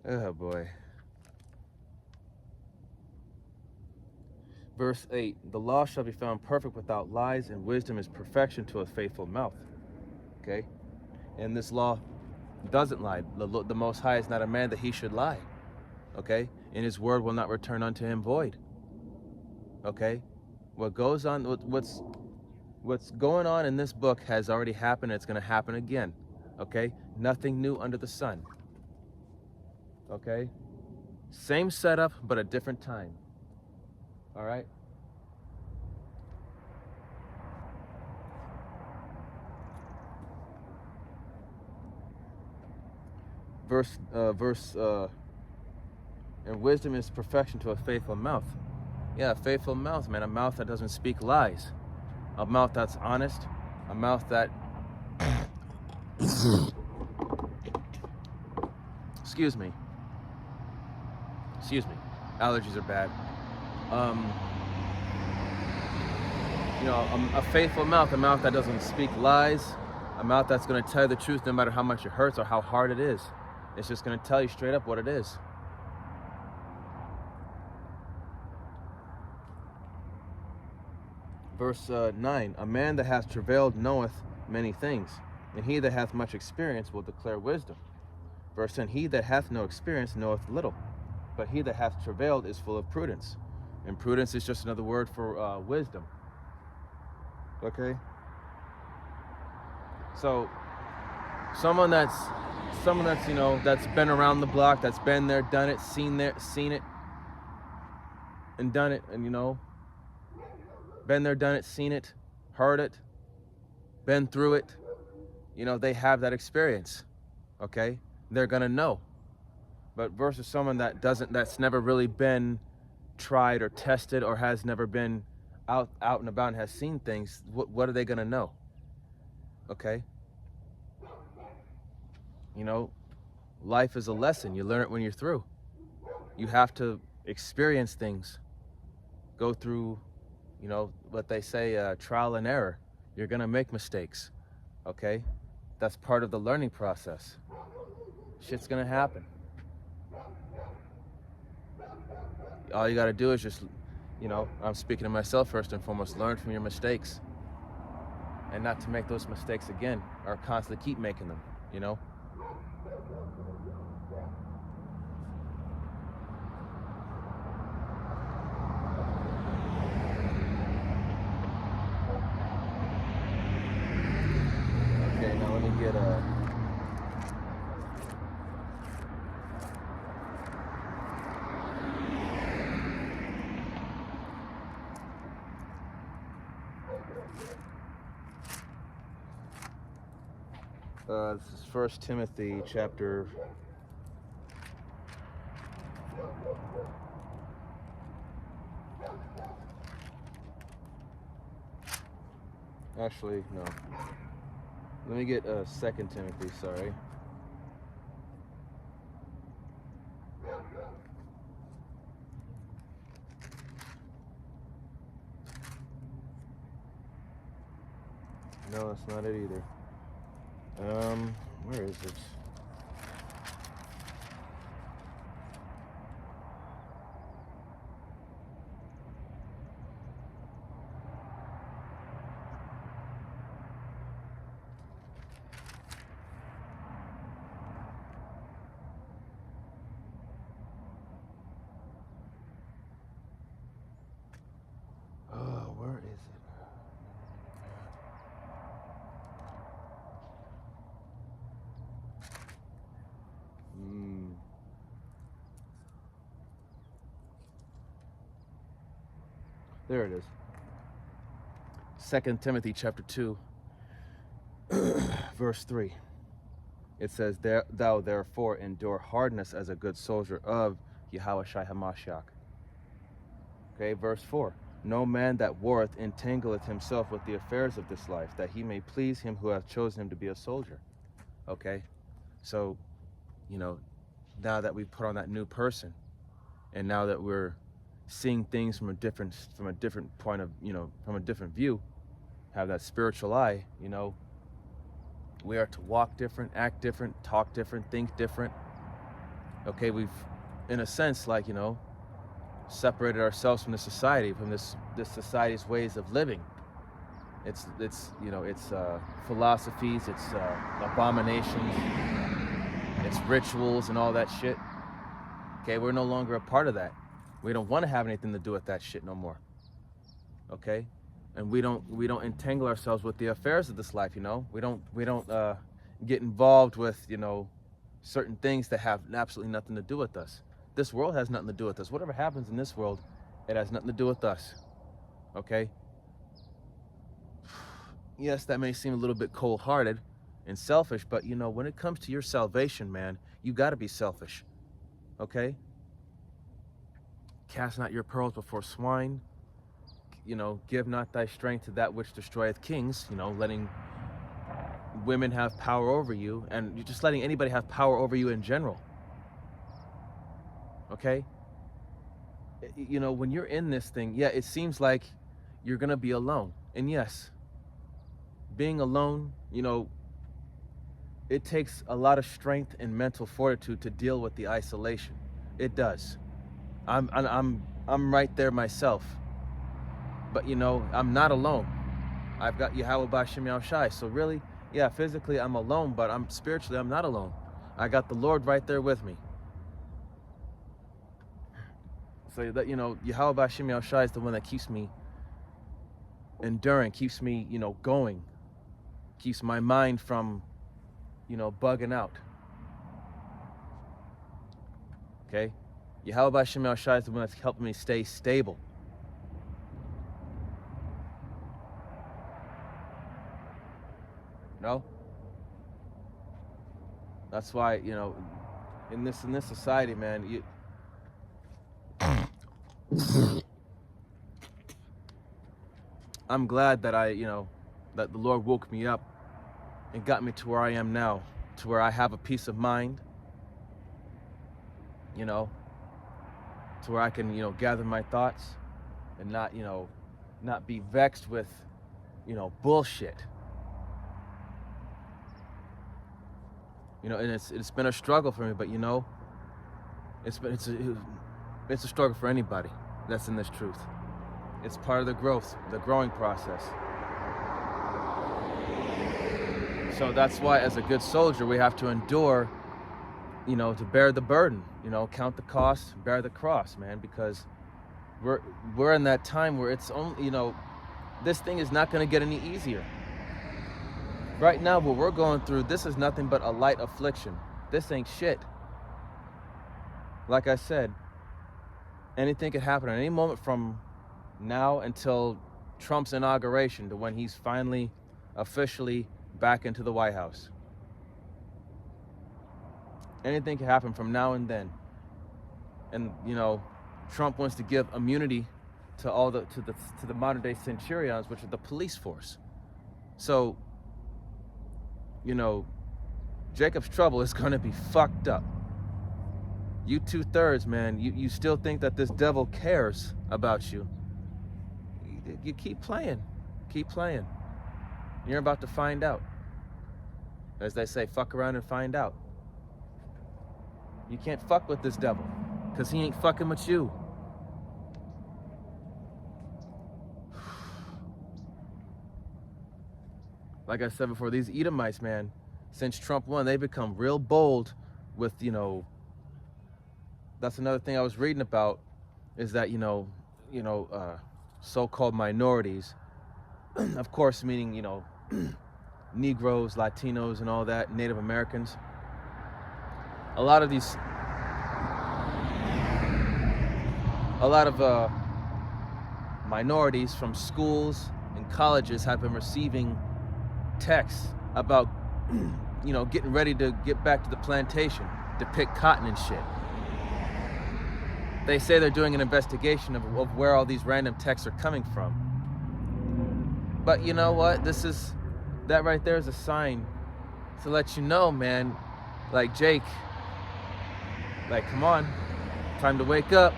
Oh boy. Verse 8, the law shall be found perfect without lies, and wisdom is perfection to a faithful mouth. Okay? And this law doesn't lie. The Most High is not a man that he should lie. Okay? And his word will not return unto him void. Okay? What goes on, what's going on in this book has already happened, and it's going to happen again. Okay? Nothing new under the sun. Okay? Same setup, but a different time. All right? And wisdom is perfection to a faithful mouth. Yeah, a faithful mouth, man. A mouth that doesn't speak lies. A mouth that's honest. A mouth that... Excuse me. Allergies are bad. A faithful mouth, a mouth that doesn't speak lies, a mouth that's going to tell you the truth no matter how much it hurts or how hard it is. It's just going to tell you straight up what it is. Verse 9, a man that hath travailed knoweth many things, and he that hath much experience will declare wisdom. Verse 10, he that hath no experience knoweth little, but he that hath travailed is full of prudence. And prudence is just another word for wisdom. Okay? So, someone that's that's been around the block, that's been there, done it, seen it, and done it, and been there, done it, seen it, heard it, been through it, they have that experience. Okay? They're gonna know. But versus someone that's never really been tried or tested or has never been out and about and has seen things, what are they gonna know? Okay? Life is a lesson. You learn it when you're through. You have to experience things. Go through, what they say, trial and error. You're gonna make mistakes. Okay? That's part of the learning process. Shit's gonna happen. All you gotta do is just, I'm speaking to myself first and foremost, learn from your mistakes. And not to make those mistakes again, or constantly keep making them, Okay, now let me get this is 1 Timothy chapter... Actually, no. Let me get 2 Timothy, sorry. No, that's not it either. Where is it? Oh, where is it? There it is. 2 Timothy chapter 2, verse 3. It says, thou therefore endure hardness as a good soldier of Yahushua HaMashiach. Okay, verse 4. No man that warreth entangleth himself with the affairs of this life, that he may please him who hath chosen him to be a soldier. Okay, so, now that we've put on that new person, and now that we're seeing things from a different point of, from a different view, have that spiritual eye, we are to walk different, act different, talk different, think different. Okay, we've, in a sense, separated ourselves from the society, from this society's ways of living. It's philosophies, it's abominations, it's rituals and all that shit. Okay, we're no longer a part of that. We don't want to have anything to do with that shit no more. Okay? And we don't entangle ourselves with the affairs of this life, We don't get involved with, certain things that have absolutely nothing to do with us. This world has nothing to do with us. Whatever happens in this world, it has nothing to do with us. Okay? Yes, that may seem a little bit cold-hearted and selfish, but when it comes to your salvation, man, you got to be selfish. Okay? Cast not your pearls before swine. Give not thy strength to that which destroyeth kings. Letting women have power over you, and you're just letting anybody have power over you in general. Okay? When you're in this thing, yeah, it seems like you're gonna be alone. And yes, being alone, it takes a lot of strength and mental fortitude to deal with the isolation. It does. I'm right there myself. But I'm not alone. I've got Yahweh B'Shem Yahushai. So really, yeah, physically I'm alone, but spiritually I'm not alone. I got the Lord right there with me. So that Yahweh B'Shem Yahushai is the one that keeps me enduring, keeps me, going, keeps my mind from, bugging out. Okay? Yahweh B'Shem Yahushai is the one that's helping me stay stable. No? That's why, in this society, man, I'm glad that that the Lord woke me up and got me to where I am now, to where I have a peace of mind, to where I can, gather my thoughts and not be vexed with, bullshit. And it's been a struggle for me, but it's a struggle for anybody that's in this truth. It's part of the growing process. So that's why, as a good soldier, we have to endure, to bear the burden, count the cost, bear the cross, man, because we're in that time where it's only, this thing is not going to get any easier. Right now, what we're going through, this is nothing but a light affliction. This ain't shit. Like I said, anything could happen at any moment from now until Trump's inauguration, to when he's finally officially back into the White House. Anything can happen from now and then. And Trump wants to give immunity to all the modern day centurions, which are the police force. So Jacob's trouble is going to be fucked up. You 2/3, man, you still think that this devil cares about you. You keep playing. You're about to find out. As they say, fuck around and find out. You can't fuck with this devil, because he ain't fucking with you. Like I said before, these Edomites, man, since Trump won, they've become real bold with, that's another thing I was reading about, is that, so-called minorities, of course, meaning, Negroes, Latinos, and all that, Native Americans. A lot of minorities from schools and colleges have been receiving texts about, getting ready to get back to the plantation to pick cotton and shit. They say they're doing an investigation of where all these random texts are coming from. But you know what? That right there is a sign to let you know, man, like Jake, like, come on, time to wake up.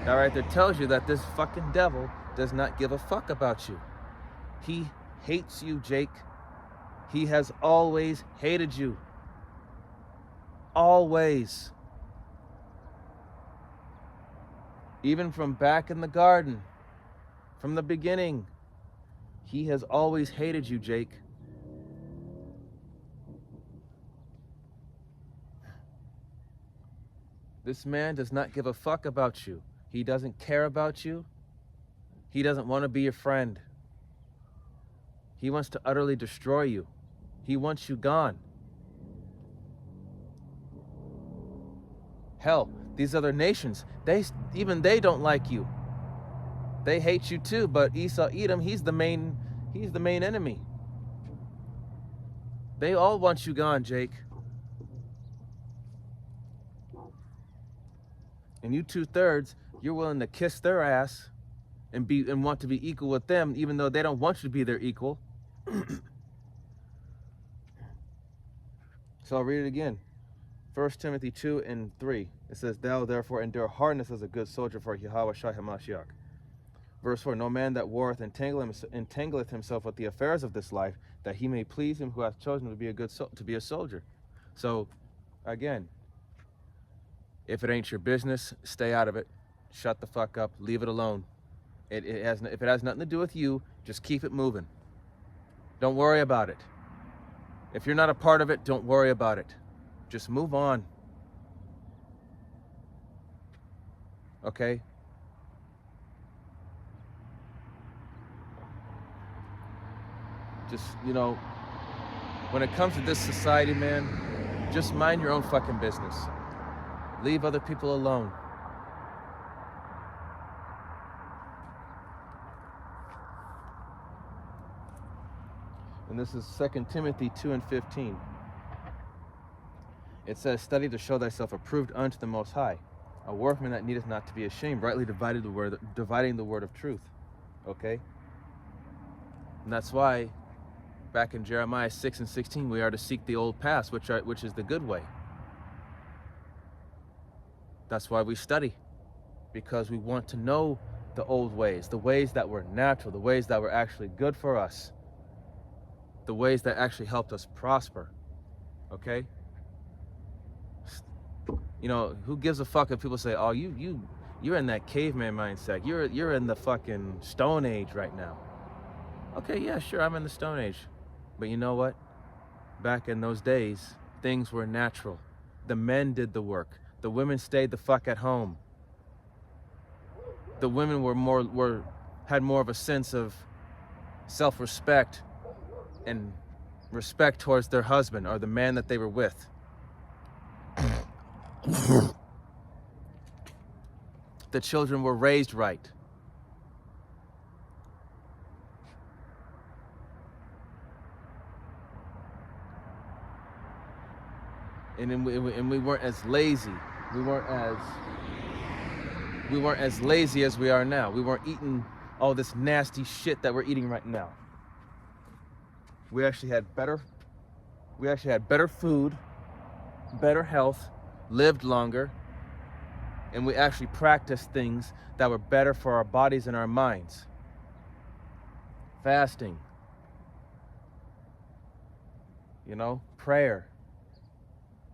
That right there tells you that this fucking devil does not give a fuck about you. He hates you, Jake. He has always hated you. Always. Even from back in the garden, from the beginning, he has always hated you, Jake. This man does not give a fuck about you. He doesn't care about you. He doesn't want to be your friend. He wants to utterly destroy you. He wants you gone. Hell, these other nations, they don't like you. They hate you too, but Esau Edom, he's the main enemy. They all want you gone, Jake. And you 2/3, you're willing to kiss their ass and want to be equal with them, even though they don't want you to be their equal. So I'll read it again. 1 Timothy 2:3. It says, "Thou therefore endure hardness as a good soldier for Yahweh Shai HaMashiach." Verse 4, "No man that warreth entangleth himself with the affairs of this life, that he may please him who hath chosen to be a soldier." So, again, if it ain't your business, stay out of it. Shut the fuck up. Leave it alone. If it has nothing to do with you, just keep it moving. Don't worry about it. If you're not a part of it, don't worry about it. Just move on. Okay? Just, when it comes to this society, man, just mind your own fucking business. Leave other people alone. And this is 2 Timothy 2:15. It says, "Study to show thyself approved unto the Most High, a workman that needeth not to be ashamed, rightly dividing the word of truth." Okay? And that's why, back in Jeremiah 6:16, we are to seek the old paths, which is the good way. That's why we study, because we want to know the old ways, the ways that were natural, the ways that were actually good for us, the ways that actually helped us prosper. Okay? Who gives a fuck if people say, "Oh, you're in that caveman mindset. You're in the fucking Stone Age right now." Okay, yeah, sure, I'm in the Stone Age. But you know what? Back in those days, things were natural. The men did the work. The women stayed the fuck at home. The women had more of a sense of self-respect and respect towards their husband or the man that they were with. The children were raised right. And we weren't as lazy. We weren't as lazy as we are now. We weren't eating all this nasty shit that we're eating right now. We actually had better food, better health, lived longer, and we actually practiced things that were better for our bodies and our minds. Fasting, prayer.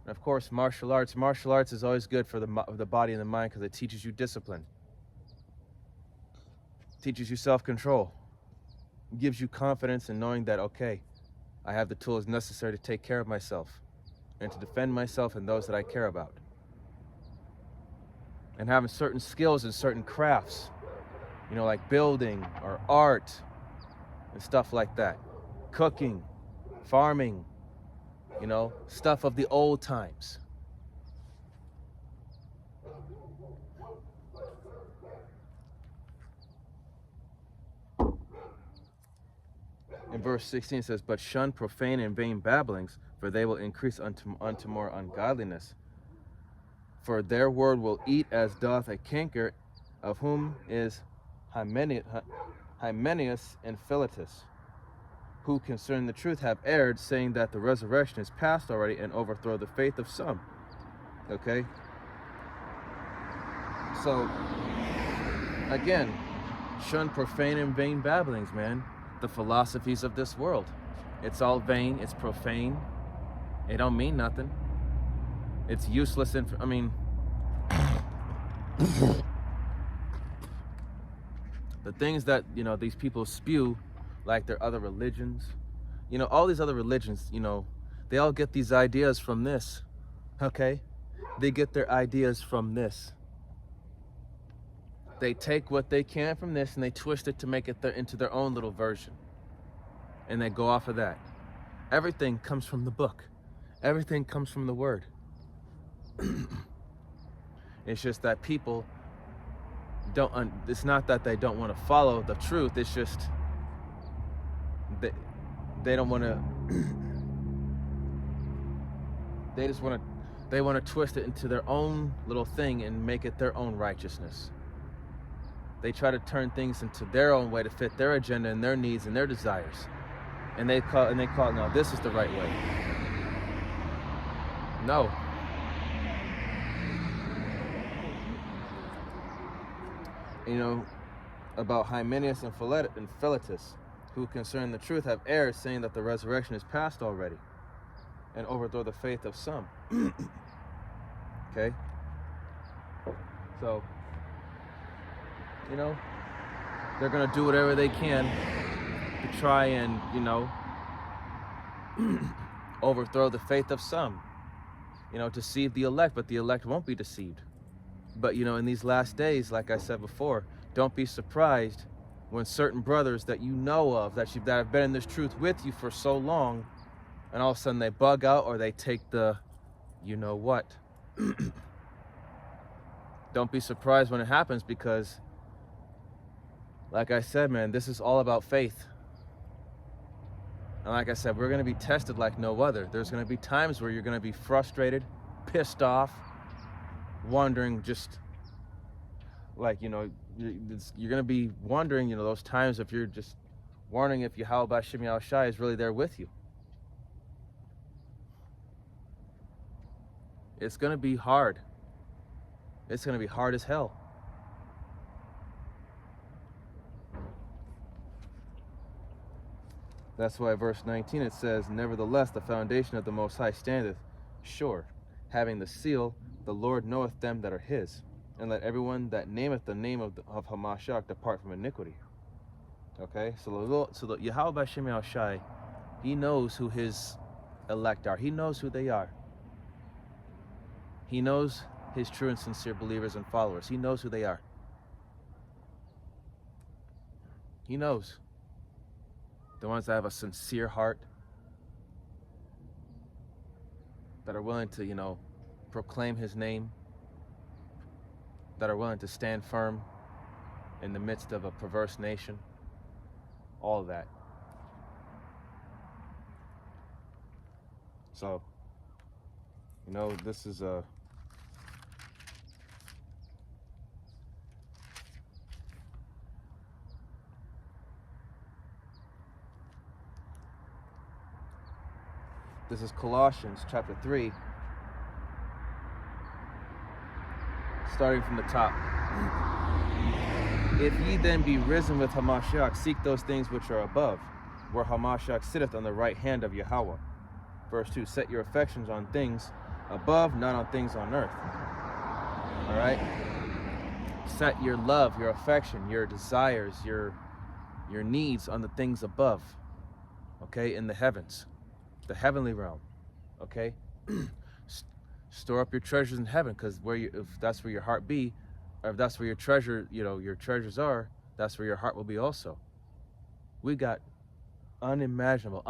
And of course, martial arts. Martial arts is always good for the body and the mind because it teaches you discipline. Teaches you self-control. Gives you confidence in knowing that, okay, I have the tools necessary to take care of myself and to defend myself and those that I care about. And having certain skills and certain crafts, like building or art and stuff like that. Cooking, farming, stuff of the old times. In verse 16 it says, "But shun profane and vain babblings, for they will increase unto more ungodliness. For their word will eat as doth a canker, of whom is Hymenaeus and Philetus, who concerning the truth have erred, saying that the resurrection is past already, and overthrow the faith of some." Okay? So, again, shun profane and vain babblings, man. The philosophies of this world. It's all vain, it's profane. It don't mean nothing. It's useless. The things that, these people spew, like their other religions, all these other religions, they all get these ideas from this, okay? They get their ideas from this. They take what they can from this and they twist it to make it into their own little version. And they go off of that. Everything comes from the book. Everything comes from the word. It's just that people it's not that they don't want to follow the truth, it's just they don't want to they just want to They want to twist it into their own little thing and make it their own righteousness. They try to turn things into their own way to fit their agenda and their needs and their desires. And they call no, this is the right way. No. You know, about Hymenaeus and Philetus, who concerning the truth have erred, saying that the resurrection is past already, and overthrow the faith of some. Okay? So, you know, they're going to do whatever they can to try and, you know, overthrow the faith of some, you know, deceive the elect, but the elect won't be deceived. But, you know, in these last days, like I said before, don't be surprised when certain brothers that you know of, that have been in this truth with you for so long, and all of a sudden they bug out or they take the, you know what. Don't be surprised when it happens, because, like I said, man, this is all about faith. And like I said, we're going to be tested like no other. There's going to be times where you're going to be frustrated, pissed off, wondering, just like, you know, you're going to be wondering, you know, those times if you're just wondering if Yahweh B'Shem Yahushai is really there with you. It's going to be hard. It's going to be hard as hell. That's why verse 19 it says, nevertheless the foundation of the Most High standeth sure, having the seal, the Lord knoweth them that are his, and let everyone that nameth the name of Hamashiach depart from iniquity. Okay, so the Yahweh B'Shem Yahushai, he knows who his elect are. He knows who they are. He knows his true and sincere believers and followers. He knows who they are. He knows. The ones that have a sincere heart, that are willing to, you know, proclaim his name, that are willing to stand firm in the midst of a perverse nation, all of that. So, you know, this is a This is Colossians chapter 3, starting from the top. If ye then be risen with Hamashiach, seek those things which are above, where Hamashiach sitteth on the right hand of Yahweh. Verse 2, set your affections on things above, not on things on earth. All right? Set your love, your affection, your desires, your needs on the things above, okay, in the heavens. The heavenly realm, okay? Store up your treasures in heaven, because if that's where your heart be, or if that's where your treasure, you know, your treasures are, that's where your heart will be also. We got unimaginable,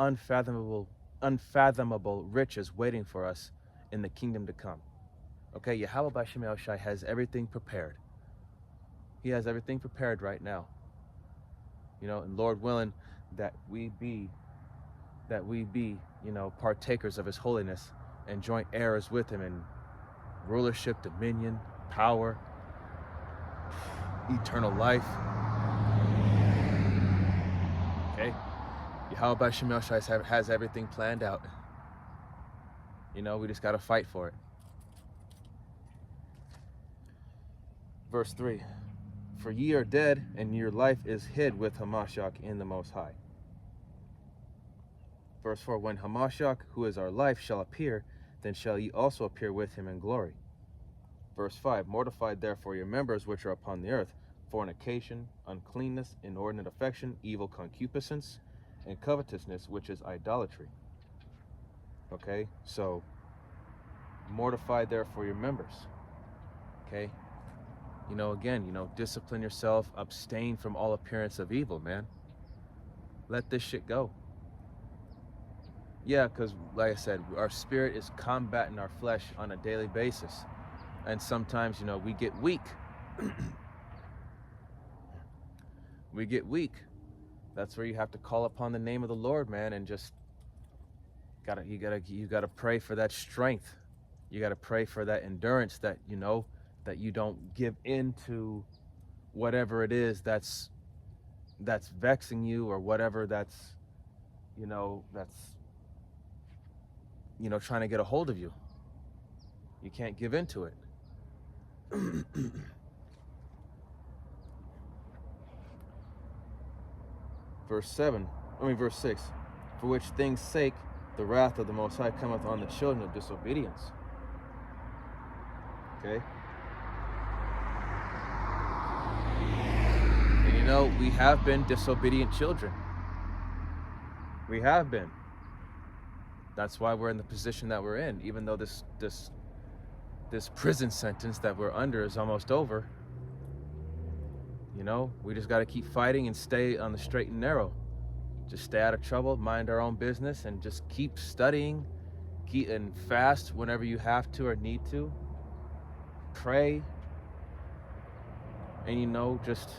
unfathomable riches waiting for us in the kingdom to come. Okay, Yahweh B'Shem Yahushai has everything prepared. He has everything prepared right now. You know, and Lord willing, that we be, you know, partakers of his holiness and joint heirs with him in rulership, dominion, power, eternal life. Okay? Yahweh B'Shem Yahushai has everything planned out. You know, we just got to fight for it. Verse 3, for ye are dead, and your life is hid with Hamashiach in the Most High. Verse 4, when Hamashiach, who is our life, shall appear, then shall ye also appear with him in glory. Verse 5, mortify therefore your members which are upon the earth, fornication, uncleanness, inordinate affection, evil concupiscence, and covetousness, which is idolatry. Okay, so mortify therefore your members. Okay, you know, again, you know, discipline yourself, abstain from all appearance of evil, man. Let this shit go. Yeah, because like I said, our spirit is combating our flesh on a daily basis. And sometimes, you know, we get weak. We get weak. That's where you have to call upon the name of the Lord, man, and just you gotta pray for that strength. You got to pray for that endurance, that, you know, that you don't give in to whatever it is that's vexing you, or whatever that's, you know, trying to get a hold of you. You can't give in to it. Verse 6. For which things' sake the wrath of the Most High cometh on the children of disobedience. Okay? And you know, we have been disobedient children. We have been. That's why we're in the position that we're in. Even though this prison sentence that we're under is almost over, you know, we just got to keep fighting and stay on the straight and narrow. Just stay out of trouble, mind our own business, and just keep studying, and fast whenever you have to or need to. Pray. And, you know, just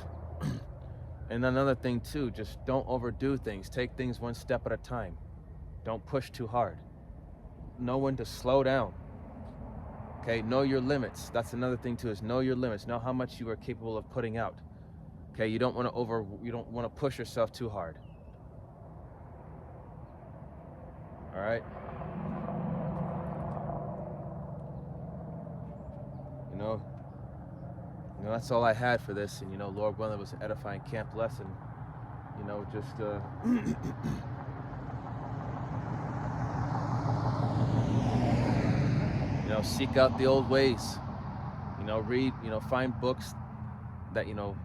and another thing too, just don't overdo things. Take things one step at a time. Don't push too hard. Know when to slow down. Okay, know your limits. That's another thing too, is know your limits. Know how much you are capable of putting out. Okay, you don't want to push yourself too hard. All right? You know, that's all I had for this. And, you know, Lord willing, it was an edifying camp lesson. You know, just you know, seek out the old ways. You know, read, you know, find books that, you know,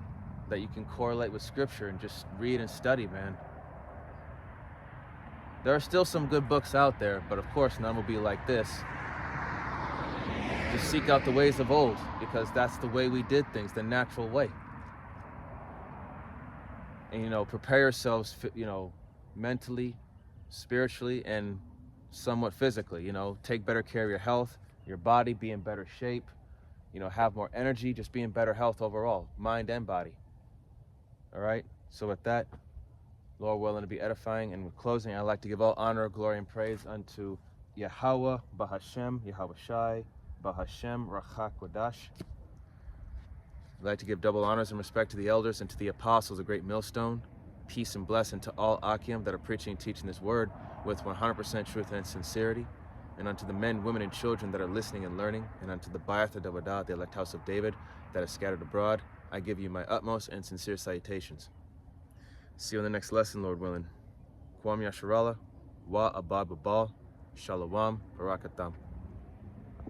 that you can correlate with scripture, and just read and study, man. There are still some good books out there, but of course none will be like this. Just seek out the ways of old, because that's the way we did things, the natural way. And, you know, prepare yourselves, you know, mentally, spiritually, and somewhat physically. You know, take better care of your health, your body, be in better shape, you know, have more energy, just be in better health overall, mind and body. All right? So with that, Lord willing, to be edifying, and with closing, I'd like to give all honor, glory, and praise unto Yahweh, Bahashem, Yahweh Shai, Bahashem, Rachak Wadash. I'd like to give double honors and respect to the elders and to the apostles of Great Millstone. Peace and blessing to all Akim that are preaching and teaching this word with 100% truth and sincerity. And unto the men, women, and children that are listening and learning. And unto the Bayat Davadah, the elect house of David, that is scattered abroad, I give you my utmost and sincere salutations. See you in the next lesson, Lord willing. Kwam Yasharallah, Wa Abad Babal, Shalom, Barakatam.